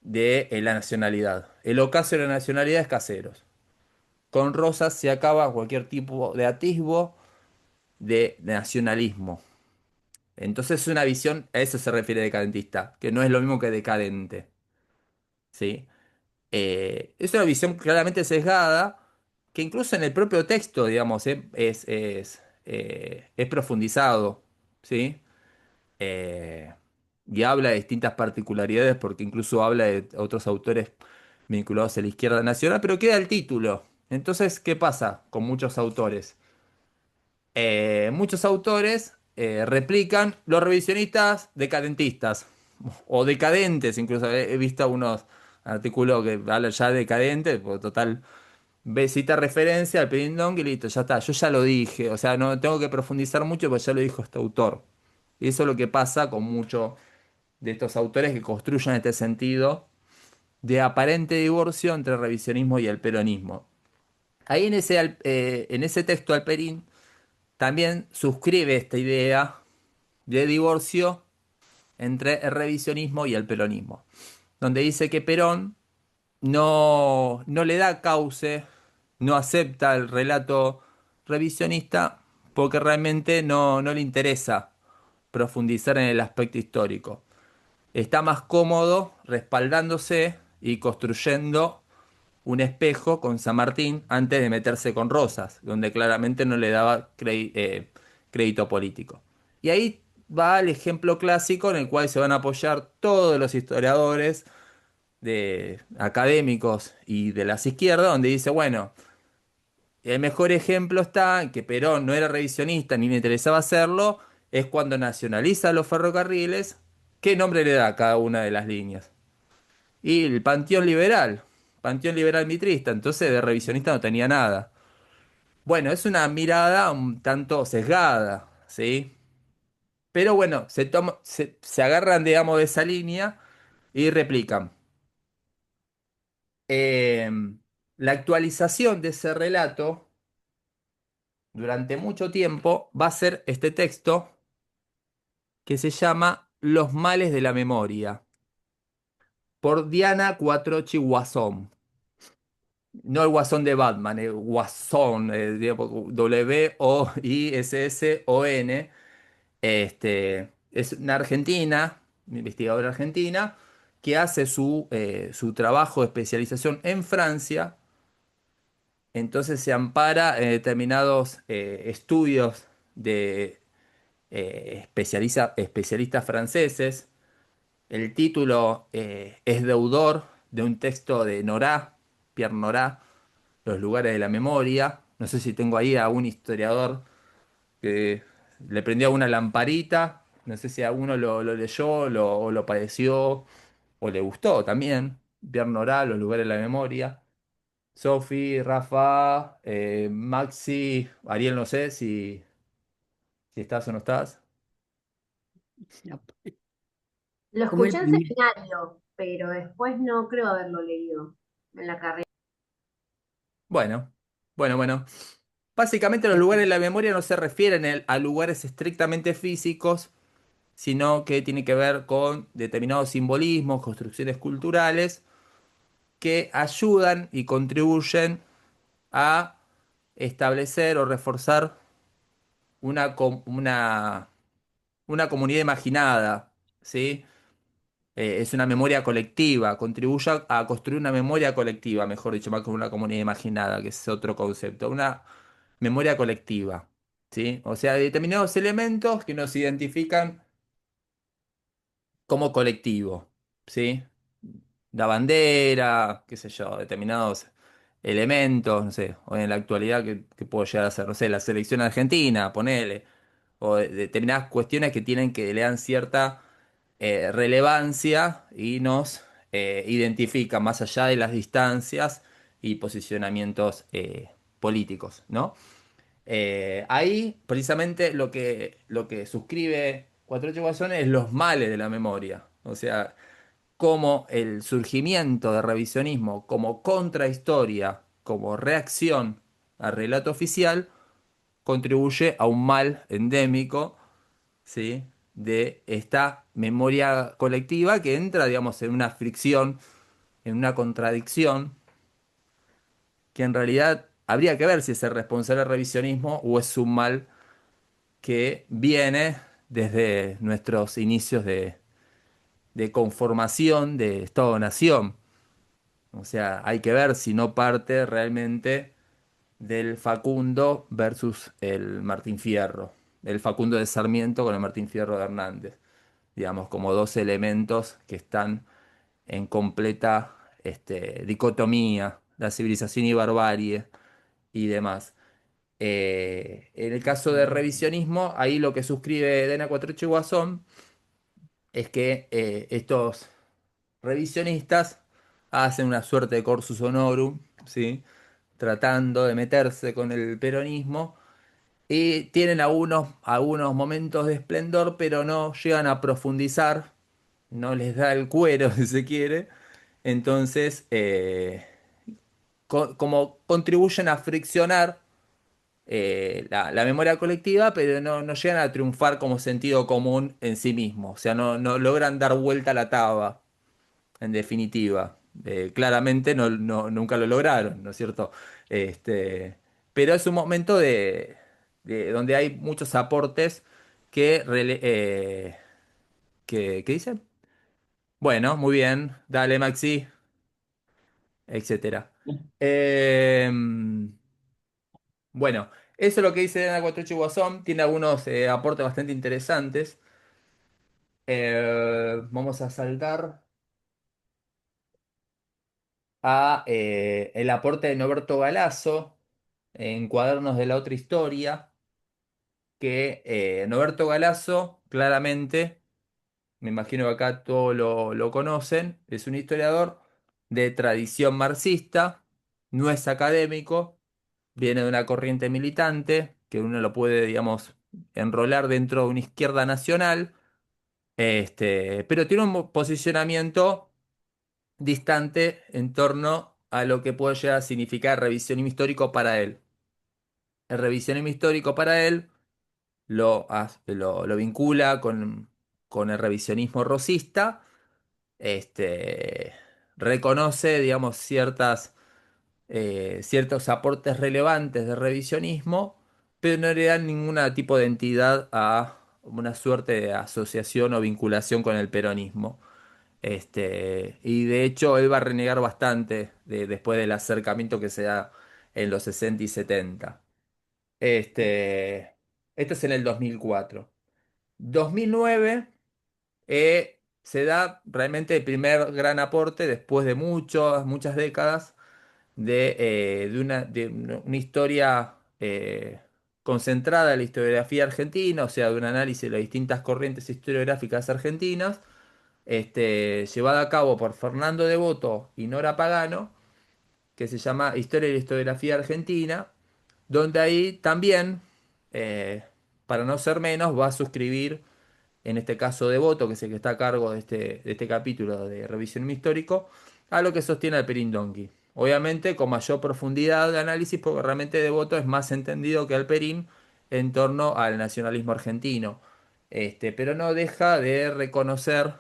de la nacionalidad. el ocaso de la nacionalidad es Caseros. Con Rosas se acaba cualquier tipo de atisbo de nacionalismo. Entonces es una visión, a eso se refiere decadentista, que no es lo mismo que decadente, ¿sí? Es una visión claramente sesgada, que incluso en el propio texto, digamos, es profundizado, ¿sí? Eh, y habla de distintas particularidades, porque incluso habla de otros autores vinculados a la izquierda nacional, pero queda el título. Entonces, ¿qué pasa con muchos autores? Muchos autores replican los revisionistas decadentistas o decadentes, incluso he visto unos artículos que hablan ya de decadente, porque total, cita referencia al Perindón y listo, ya está, yo ya lo dije, o sea, no tengo que profundizar mucho porque ya lo dijo este autor. Y eso es lo que pasa con muchos de estos autores que construyen este sentido de aparente divorcio entre el revisionismo y el peronismo. Ahí en ese texto Alperín también suscribe esta idea de divorcio entre el revisionismo y el peronismo, donde dice que Perón no le da cauce, no acepta el relato revisionista porque realmente no le interesa profundizar en el aspecto histórico. Está más cómodo respaldándose y construyendo un espejo con San Martín antes de meterse con Rosas, donde claramente no le daba crédito político. Y ahí va el ejemplo clásico en el cual se van a apoyar todos los historiadores académicos y de las izquierdas, donde dice, bueno, el mejor ejemplo está en que Perón no era revisionista ni le interesaba hacerlo, es cuando nacionaliza los ferrocarriles, ¿qué nombre le da a cada una de las líneas? Y el Panteón Liberal Mitrista, entonces de revisionista no tenía nada. Bueno, es una mirada un tanto sesgada, ¿sí? Pero bueno, se agarran, digamos, de esa línea y replican. Eh, la actualización de ese relato durante mucho tiempo va a ser este texto que se llama Los males de la memoria, por Diana Cuatrochi Guasón. No el Guasón de Batman, el Guasón, Wisson. Es una argentina, una investigadora argentina, que hace su trabajo de especialización en Francia. Entonces se ampara en determinados estudios de especialistas franceses. El título es deudor de un texto de Nora, Pierre Nora, Los lugares de la memoria. No sé si tengo ahí a un historiador que le prendió una lamparita. No sé si alguno lo leyó o lo padeció o le gustó también. Pierre Nora, Los lugares de la memoria. Sofi, Rafa, Maxi, Ariel, no sé si estás o no estás. No, Lo como el escuché en primer. seminario, pero después no creo haberlo leído en la carrera. Bueno, bueno. Básicamente los lugares de la memoria no se refieren a lugares estrictamente físicos, sino que tiene que ver con determinados simbolismos, construcciones culturales que ayudan y contribuyen a establecer o reforzar una, una comunidad imaginada, ¿sí? Es una memoria colectiva, contribuye a construir una memoria colectiva, mejor dicho, más que una comunidad imaginada, que es otro concepto, una memoria colectiva, ¿sí? O sea, determinados elementos que nos identifican como colectivo, ¿sí? La bandera, qué sé yo, determinados elementos, no sé, o en la actualidad que puedo llegar a ser, no sé, la selección argentina, ponele, o determinadas cuestiones que tienen que le dan cierta relevancia y nos identifican más allá de las distancias y posicionamientos políticos, ¿no? Ahí, precisamente, lo que suscribe Cuatro Guasones es los males de la memoria. O sea, cómo el surgimiento de revisionismo como contrahistoria, como reacción al relato oficial, contribuye a un mal endémico, ¿sí? De esta memoria colectiva que entra, digamos, en una fricción en una contradicción que en realidad habría que ver si es el responsable del revisionismo o es un mal que viene desde nuestros inicios de conformación de Estado-Nación. O sea, hay que ver si no parte realmente del Facundo versus el Martín Fierro, el Facundo de Sarmiento con el Martín Fierro de Hernández, digamos, como dos elementos que están en completa dicotomía, la civilización y barbarie y demás. En el caso de revisionismo, ahí lo que suscribe Elena Cuatrecho y Guasón es que estos revisionistas hacen una suerte de cursus honorum, ¿sí? Tratando de meterse con el peronismo y tienen algunos momentos de esplendor, pero no llegan a profundizar, no les da el cuero si se quiere. Entonces, como contribuyen a friccionar la memoria colectiva, pero no llegan a triunfar como sentido común en sí mismo. O sea, no logran dar vuelta a la taba, en definitiva. Claramente nunca lo lograron, ¿no es cierto? Pero es un momento de donde hay muchos aportes ¿qué dicen? Bueno, muy bien, dale Maxi, etcétera. Bueno, eso es lo que dice Elena Cuatrucci Guasón. Tiene algunos aportes bastante interesantes. Vamos a saltar a el aporte de Norberto Galasso en Cuadernos de la Otra Historia, que Norberto Galasso, claramente, me imagino que acá todos lo conocen, es un historiador de tradición marxista, no es académico, viene de una corriente militante, que uno lo puede, digamos, enrolar dentro de una izquierda nacional, pero tiene un posicionamiento distante en torno a lo que puede llegar a significar revisionismo histórico para él. El revisionismo histórico para él lo vincula con el revisionismo rosista, reconoce, digamos, ciertos aportes relevantes de revisionismo, pero no le dan ningún tipo de entidad a una suerte de asociación o vinculación con el peronismo. Y de hecho él va a renegar bastante después del acercamiento que se da en los 60 y 70. Este, Esto es en el 2004. 2009 se da realmente el primer gran aporte después de muchas décadas de una historia concentrada en la historiografía argentina, o sea, de un análisis de las distintas corrientes historiográficas argentinas, llevada a cabo por Fernando Devoto y Nora Pagano, que se llama Historia y la Historiografía Argentina, donde ahí también, eh, para no ser menos, va a suscribir, en este caso Devoto, que es el que está a cargo de este capítulo de revisionismo histórico, a lo que sostiene el Perindongui. Obviamente con mayor profundidad de análisis, porque realmente Devoto es más entendido que Alperín en torno al nacionalismo argentino. Pero no deja de reconocer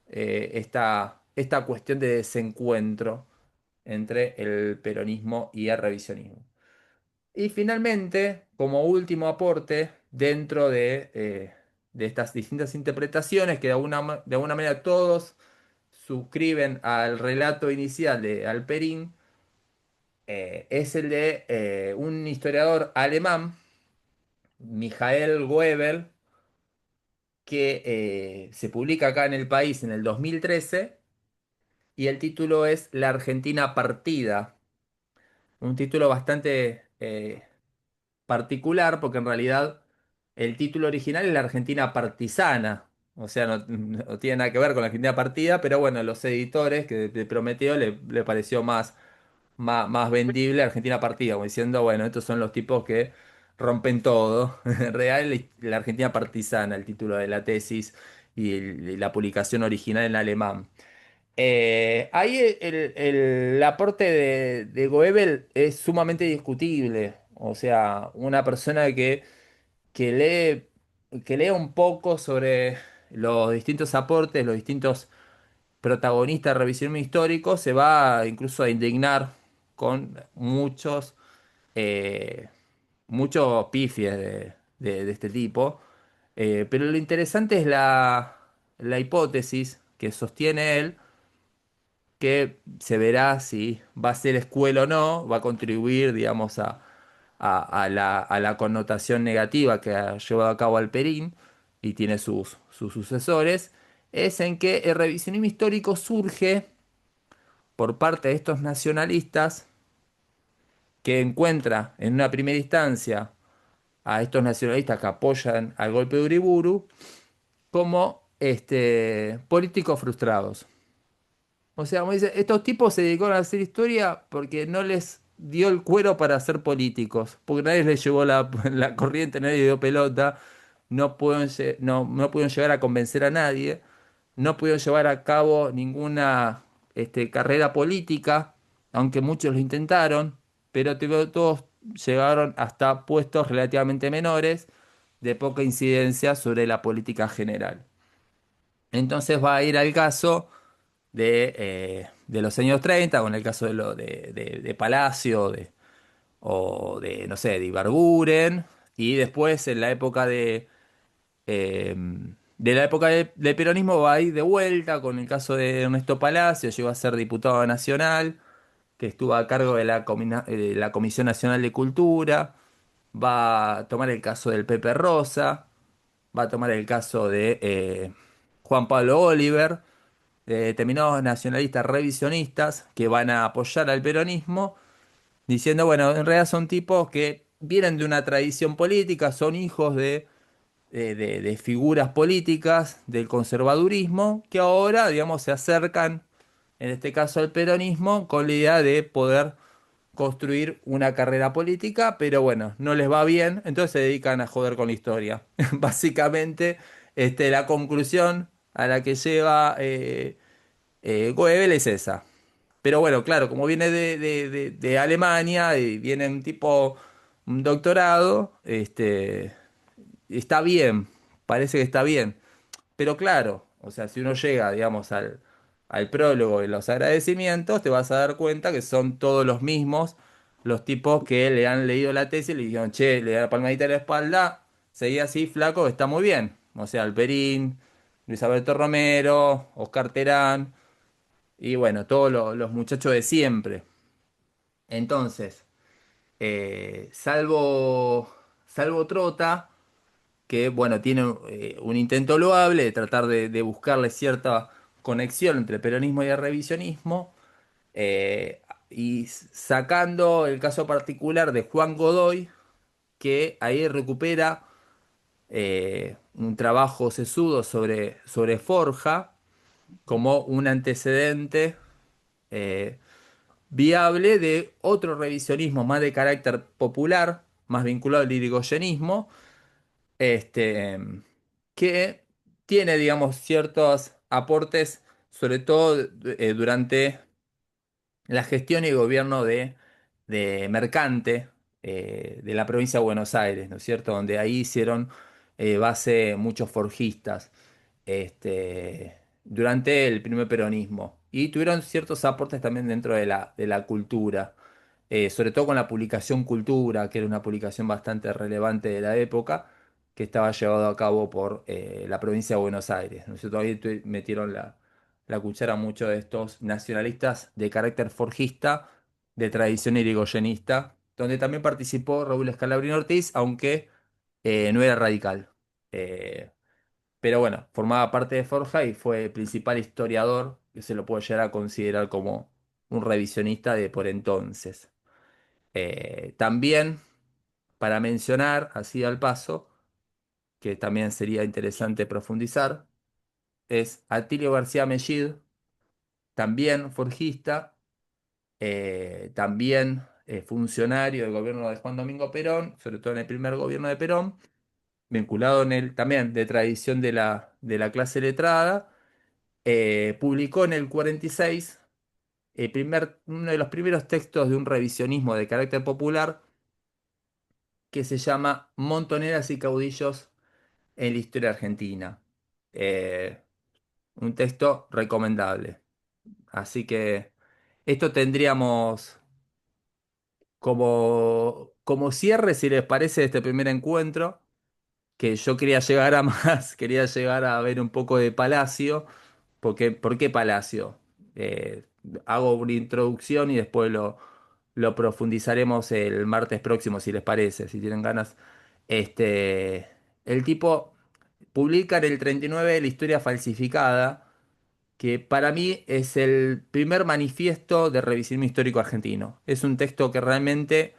esta cuestión de desencuentro entre el peronismo y el revisionismo. Y finalmente, como último aporte, dentro de estas distintas interpretaciones, que de alguna manera todos suscriben al relato inicial de Alperín, es el de un historiador alemán, Michael Goebbels, que se publica acá en el país en el 2013 y el título es La Argentina Partida. Un título bastante particular porque en realidad el título original es La Argentina Partisana. O sea, no tiene nada que ver con la Argentina Partida, pero bueno, los editores que de Prometeo le pareció más vendible Argentina Partida, como diciendo, bueno, estos son los tipos que rompen todo. En realidad, la Argentina Partisana, el título de la tesis y la publicación original en alemán. Ahí el aporte de Goebel es sumamente discutible. O sea, una persona que lee un poco sobre los distintos aportes, los distintos protagonista de revisionismo histórico se va incluso a indignar con eh, muchos pifies de este tipo. Pero lo interesante es la hipótesis que sostiene él, que se verá si va a ser escuela o no, va a contribuir, digamos, a la connotación negativa que ha llevado a cabo Alperín y tiene sus sucesores, es en que el revisionismo histórico surge por parte de estos nacionalistas que encuentra en una primera instancia a estos nacionalistas que apoyan al golpe de Uriburu como políticos frustrados. O sea, como dice, estos tipos se dedicaron a hacer historia porque no les dio el cuero para ser políticos, porque nadie les llevó la corriente, nadie dio pelota, no pudieron llegar a convencer a nadie, no pudieron llevar a cabo ninguna carrera política, aunque muchos lo intentaron, pero todos llegaron hasta puestos relativamente menores, de poca incidencia sobre la política general. Entonces va a ir al caso de los años 30, con el caso de Palacio, o de, no sé, de Ibarguren, y después en la época eh, de la época del peronismo va a ir de vuelta con el caso de Ernesto Palacio, llegó a ser diputado nacional, que estuvo a cargo de la Comisión Nacional de Cultura, va a tomar el caso del Pepe Rosa, va a tomar el caso de Juan Pablo Oliver, de determinados nacionalistas revisionistas que van a apoyar al peronismo, diciendo, bueno, en realidad son tipos que vienen de una tradición política, son hijos de figuras políticas del conservadurismo, que ahora, digamos, se acercan, en este caso al peronismo, con la idea de poder construir una carrera política, pero bueno, no les va bien, entonces se dedican a joder con la historia. Básicamente, la conclusión a la que lleva Goebel es esa. Pero bueno, claro, como viene de Alemania y viene un tipo, un doctorado, está bien, parece que está bien. Pero claro, o sea, si uno llega, digamos, al prólogo y los agradecimientos, te vas a dar cuenta que son todos los mismos, los tipos que le han leído la tesis y le dijeron, che, le da la palmadita en la espalda, seguí así, flaco, está muy bien. O sea, Alperín, Luis Alberto Romero, Oscar Terán, y bueno, todos los muchachos de siempre. Entonces, salvo Trota, que bueno, tiene un intento loable de tratar de buscarle cierta conexión entre el peronismo y el revisionismo, y sacando el caso particular de Juan Godoy, que ahí recupera un trabajo sesudo sobre Forja como un antecedente eh, viable de otro revisionismo más de carácter popular, más vinculado al irigoyenismo, este, que tiene, digamos, ciertos aportes, sobre todo durante la gestión y gobierno de Mercante, de la provincia de Buenos Aires, ¿no es cierto? Donde ahí hicieron base muchos forjistas durante el primer peronismo. Y tuvieron ciertos aportes también dentro de la cultura, sobre todo con la publicación Cultura, que era una publicación bastante relevante de la época, que estaba llevado a cabo por la provincia de Buenos Aires, ¿no es cierto? Ahí metieron la cuchara mucho de estos nacionalistas de carácter forjista, de tradición irigoyenista, donde también participó Raúl Escalabrín Ortiz, aunque no era radical. Eh, pero bueno, formaba parte de Forja y fue el principal historiador que se lo puede llegar a considerar como un revisionista de por entonces. También, para mencionar, así al paso, que también sería interesante profundizar, es Atilio García Mellid, también forjista, también funcionario del gobierno de Juan Domingo Perón, sobre todo en el primer gobierno de Perón, vinculado en el también de tradición de la clase letrada, publicó en el 46 uno de los primeros textos de un revisionismo de carácter popular que se llama Montoneras y caudillos en la historia argentina. Eh, un texto recomendable. Así que esto tendríamos como cierre, si les parece, de este primer encuentro, que yo quería llegar a más, quería llegar a ver un poco de Palacio. ¿Por qué Palacio? Eh, Hago una introducción y después lo profundizaremos el martes próximo, si les parece, si tienen ganas. Este, el tipo publica en el 39 la historia falsificada, que para mí es el primer manifiesto de revisionismo histórico argentino. Es un texto que realmente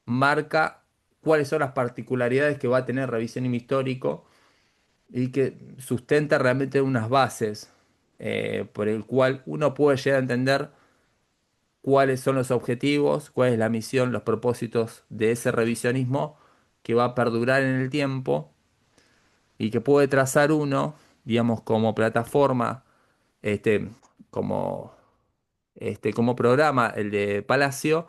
marca cuáles son las particularidades que va a tener revisionismo histórico y que sustenta realmente unas bases por el cual uno puede llegar a entender cuáles son los objetivos, cuál es la misión, los propósitos de ese revisionismo que va a perdurar en el tiempo y que puede trazar uno, digamos, como plataforma, este, como, como programa, el de Palacio,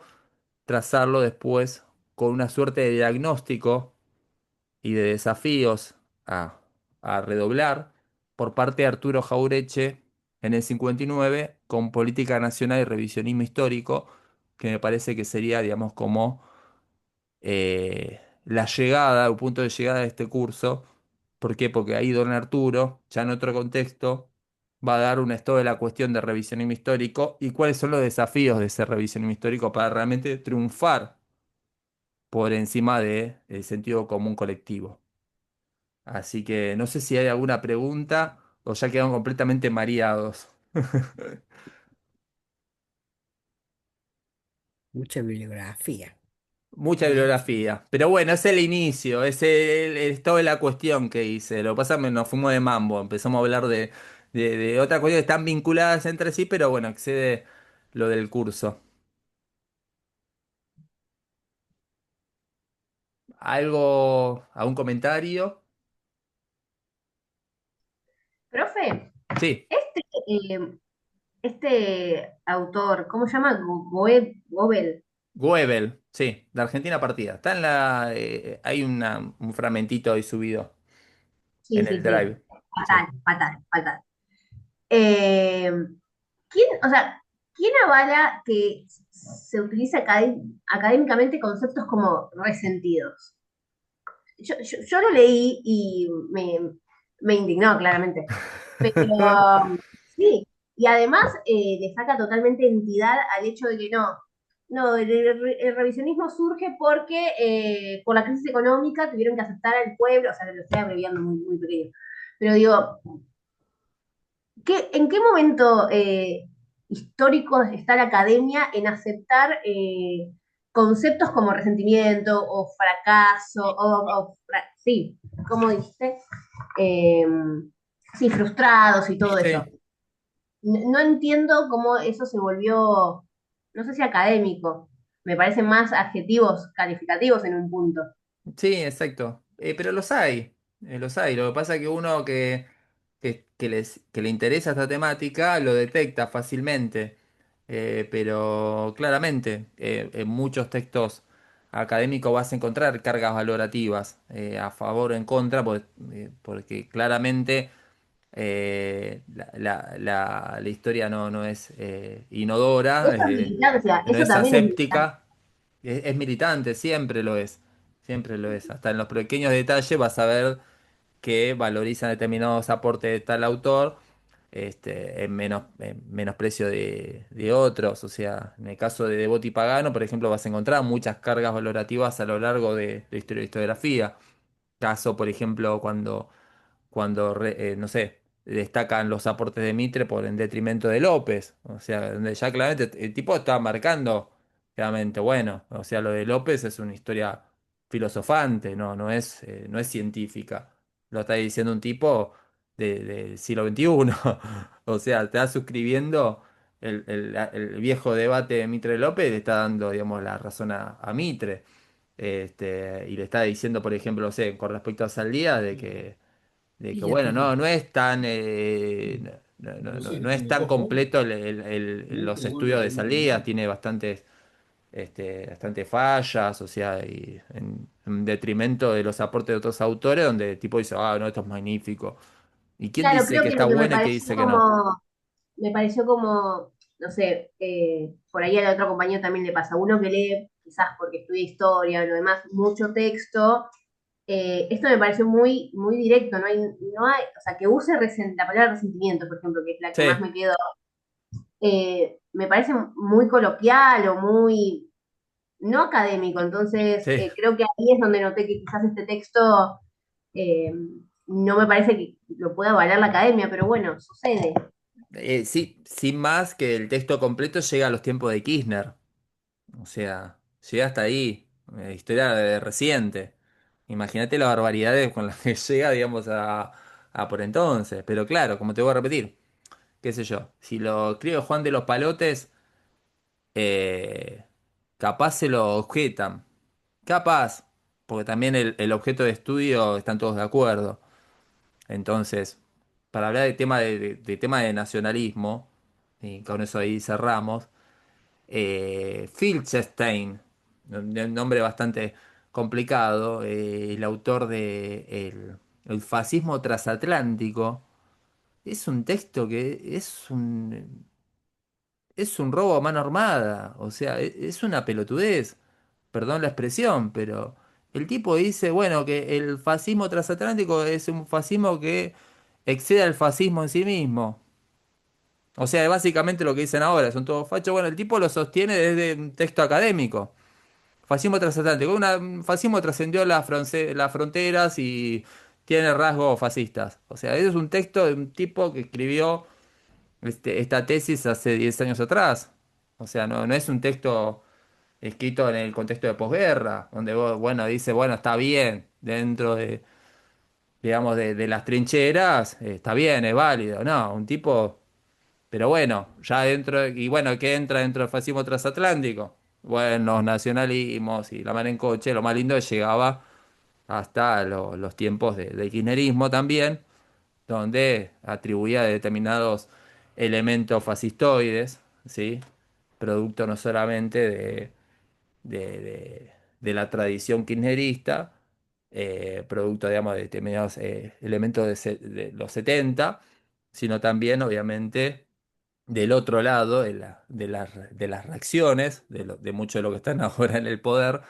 trazarlo después con una suerte de diagnóstico y de desafíos a, a redoblar por parte de Arturo Jaureche en el 59 con Política Nacional y Revisionismo Histórico, que me parece que sería, digamos, como la llegada, el punto de llegada de este curso. ¿Por qué? Porque ahí don Arturo, ya en otro contexto, va a dar un estado de la cuestión de revisionismo histórico y cuáles son los desafíos de ese revisionismo histórico para realmente triunfar por encima del sentido común colectivo. Así que no sé si hay alguna pregunta o ya quedaron completamente mareados. Mucha bibliografía. Mucha Mucha. bibliografía. Pero bueno, es el inicio, es toda la cuestión que hice. Lo que pasa es que nos fuimos de mambo, empezamos a hablar de otras cuestiones que están vinculadas entre sí, pero bueno, excede lo del curso. ¿Algo, algún comentario? Profe, Sí, este, este autor, ¿cómo se llama? Gobel. Goebel, sí, de Argentina Partida. Está en la, hay un fragmentito ahí subido Sí, en sí, el sí. Drive. Sí. Fatal, fatal, fatal. Eh, o sea, ¿quién avala que se utilice académicamente conceptos como resentidos? Yo lo leí y me indignó claramente. Pero sí, y además le saca totalmente entidad al hecho de que no, el revisionismo surge porque por la crisis económica tuvieron que aceptar al pueblo, o sea, lo estoy abreviando muy, muy pequeño. Pero digo, ¿en qué momento histórico está la academia en aceptar conceptos como resentimiento o fracaso, sí, ¿cómo dijiste? Eh, sí, frustrados y todo eso. Sí. No entiendo cómo eso se volvió, no sé si académico, me parecen más adjetivos calificativos en un punto. Sí, exacto. Pero los hay, los hay. Lo que pasa es que uno que le interesa esta temática lo detecta fácilmente. Pero claramente, en muchos textos académicos vas a encontrar cargas valorativas a favor o en contra, porque claramente la historia no es inodora, Eso es militancia, no eso es también es militancia. aséptica. Es militante, siempre lo es. Siempre lo es. Hasta en los pequeños detalles vas a ver que valorizan determinados aportes de tal autor en menosprecio de otros. O sea, en el caso de Devoto y Pagano, por ejemplo, vas a encontrar muchas cargas valorativas a lo largo de la historiografía. Caso, por ejemplo, cuando no sé, destacan los aportes de Mitre por en detrimento de López. O sea, donde ya claramente el tipo está marcando, claramente, bueno, o sea, lo de López es una historia filosofante, no es científica. Lo está diciendo un tipo del siglo XXI. O sea, está suscribiendo el viejo debate de Mitre López, le está dando, digamos, la razón a Mitre. Y le está diciendo, por ejemplo, no sé, con respecto a Saldía, de que Pilla, bueno, pilla. no es tan no es tan completo los estudios de Saldías, tiene bastantes fallas, o sea, y en detrimento de los aportes de otros autores, donde el tipo dice, ah, no, esto es magnífico. ¿Y quién Claro, dice creo que que está lo que bueno y qué dice que no? me pareció como, no sé, por ahí al otro compañero también le pasa, uno que lee, quizás porque estudia historia o lo demás, mucho texto, esto me pareció muy directo, o sea, que use la palabra resentimiento, por ejemplo, que es la que más Sí, me quedó, me parece muy coloquial o muy no académico, entonces sí. creo que ahí es donde noté que quizás este texto eh, no me parece que lo pueda avalar la academia, pero bueno, sucede. Sí, sin más que el texto completo llega a los tiempos de Kirchner. O sea, llega hasta ahí. Historia reciente. Imagínate las barbaridades con las que llega, digamos, a por entonces. Pero claro, como te voy a repetir, qué sé yo, si lo escribe Juan de los Palotes, eh, capaz se lo objetan. Capaz, porque también el objeto de estudio están todos de acuerdo. Entonces, para hablar de tema de tema de nacionalismo, y con eso ahí cerramos, Filchestein, un nombre bastante complicado, el autor de El fascismo transatlántico, es un texto que es un robo a mano armada, o sea, es una pelotudez, perdón la expresión, pero el tipo dice, bueno, que el fascismo transatlántico es un fascismo que excede al fascismo en sí mismo. O sea, es básicamente lo que dicen ahora, son todos fachos. Bueno, el tipo lo sostiene desde un texto académico. Fascismo transatlántico. Un fascismo trascendió las fronteras y tiene rasgos fascistas. O sea, ese es un texto de un tipo que escribió esta tesis hace 10 años atrás. O sea, no es un texto escrito en el contexto de posguerra, donde bueno, dice, bueno, está bien, dentro de, digamos, de las trincheras, está bien, es válido. No, un tipo, pero bueno, ya dentro, y bueno, ¿qué entra dentro del fascismo transatlántico? Bueno, los nacionalismos y la mar en coche, lo más lindo es que llegaba hasta los tiempos del kirchnerismo también, donde atribuía determinados elementos fascistoides, ¿sí? Producto no solamente de, de- de la tradición kirchnerista, producto, digamos, de determinados elementos de los 70, sino también, obviamente, del otro lado, de las reacciones, de mucho de lo que están ahora en el poder,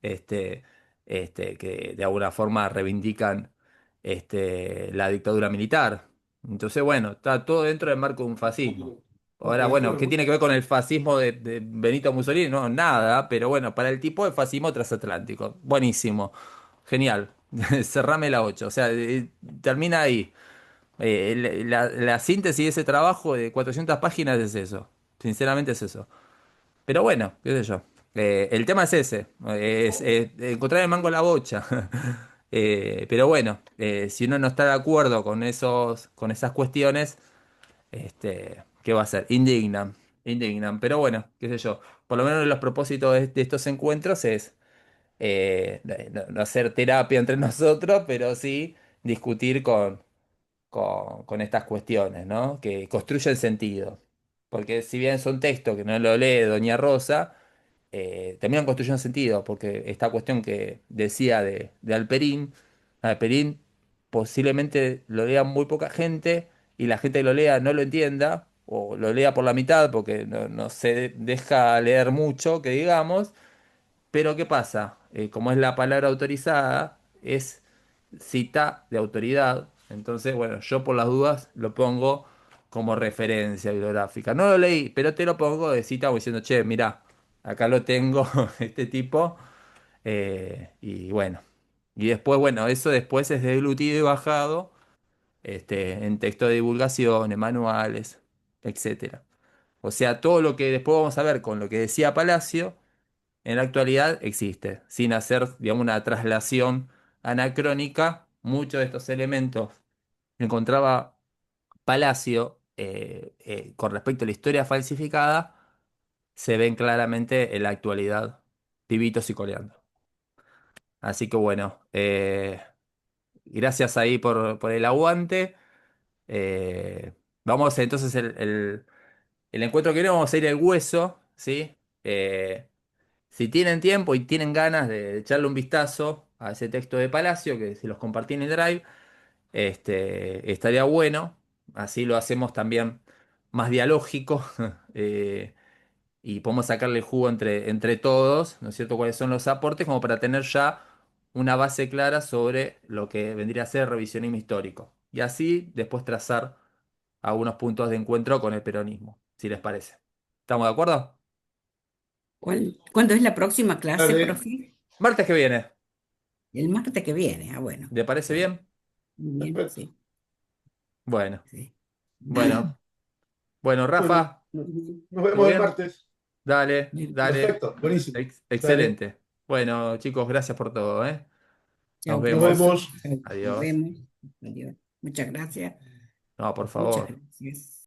este, que de alguna forma reivindican la dictadura militar. Entonces, bueno, está todo dentro del marco de un fascismo. Ahora, bueno, ¿qué tiene que ver con el fascismo de Benito Mussolini? No, nada, pero bueno, para el tipo es fascismo transatlántico. Buenísimo, genial. Cerrame la 8, o sea, termina ahí. La síntesis de ese trabajo de 400 páginas es eso. Sinceramente es eso. Pero bueno, qué sé yo. El tema es ese. Es encontrar el mango en la bocha. Pero bueno, si uno no está de acuerdo con con esas cuestiones, ¿qué va a hacer? Indignan. Indignan. Pero bueno, qué sé yo. Por lo menos los propósitos de estos encuentros es no hacer terapia entre nosotros, pero sí discutir con estas cuestiones, ¿no? Que construyen sentido. Porque si bien son textos que no lo lee Doña Rosa, terminan construyendo sentido, porque esta cuestión que decía de Alperín posiblemente lo lea muy poca gente y la gente que lo lea no lo entienda, o lo lea por la mitad porque no se deja leer mucho, que digamos, pero ¿qué pasa? Como es la palabra autorizada, es cita de autoridad. Entonces, bueno, yo por las dudas lo pongo como referencia bibliográfica. No lo leí, pero te lo pongo de cita como diciendo, che, mirá, acá lo tengo, este tipo. Y bueno, y después, bueno, eso después es deglutido y bajado en texto de divulgación, en manuales, etcétera. O sea, todo lo que después vamos a ver con lo que decía Palacio en la actualidad existe, sin hacer, digamos, una traslación anacrónica. Muchos de estos elementos que encontraba Palacio con respecto a la historia falsificada se ven claramente en la actualidad, vivitos y coleando. Así que bueno, gracias ahí por el aguante. Vamos entonces el encuentro que viene, vamos a ir el hueso, ¿sí? Si tienen tiempo y tienen ganas de echarle un vistazo a ese texto de Palacio, que se los compartí en el Drive, Estaría bueno, así lo hacemos también más dialógico, eh, y podemos sacarle jugo entre todos, ¿no es cierto? Cuáles son los aportes, como para tener ya una base clara sobre lo que vendría a ser revisionismo histórico. Y así después trazar algunos puntos de encuentro con el peronismo, si les parece. ¿Estamos de acuerdo? ¿Cuándo es la próxima clase, Dale, profe? Martes que viene, El martes que viene. Ah, bueno. ¿le parece Está bien? muy bien, perfecto. sí, Bueno, sí. bueno, bueno, Bueno, Rafa, nos ¿todo vemos el bien? martes. Dale, Bien. dale. Perfecto, buenísimo. Dale, Excelente. Bueno, chicos, gracias por todo, ¿eh? Nos Chao, nos vemos. profesor. vemos. Chao, nos Adiós. vemos. Adiós. Muchas gracias. No, por Muchas favor. gracias.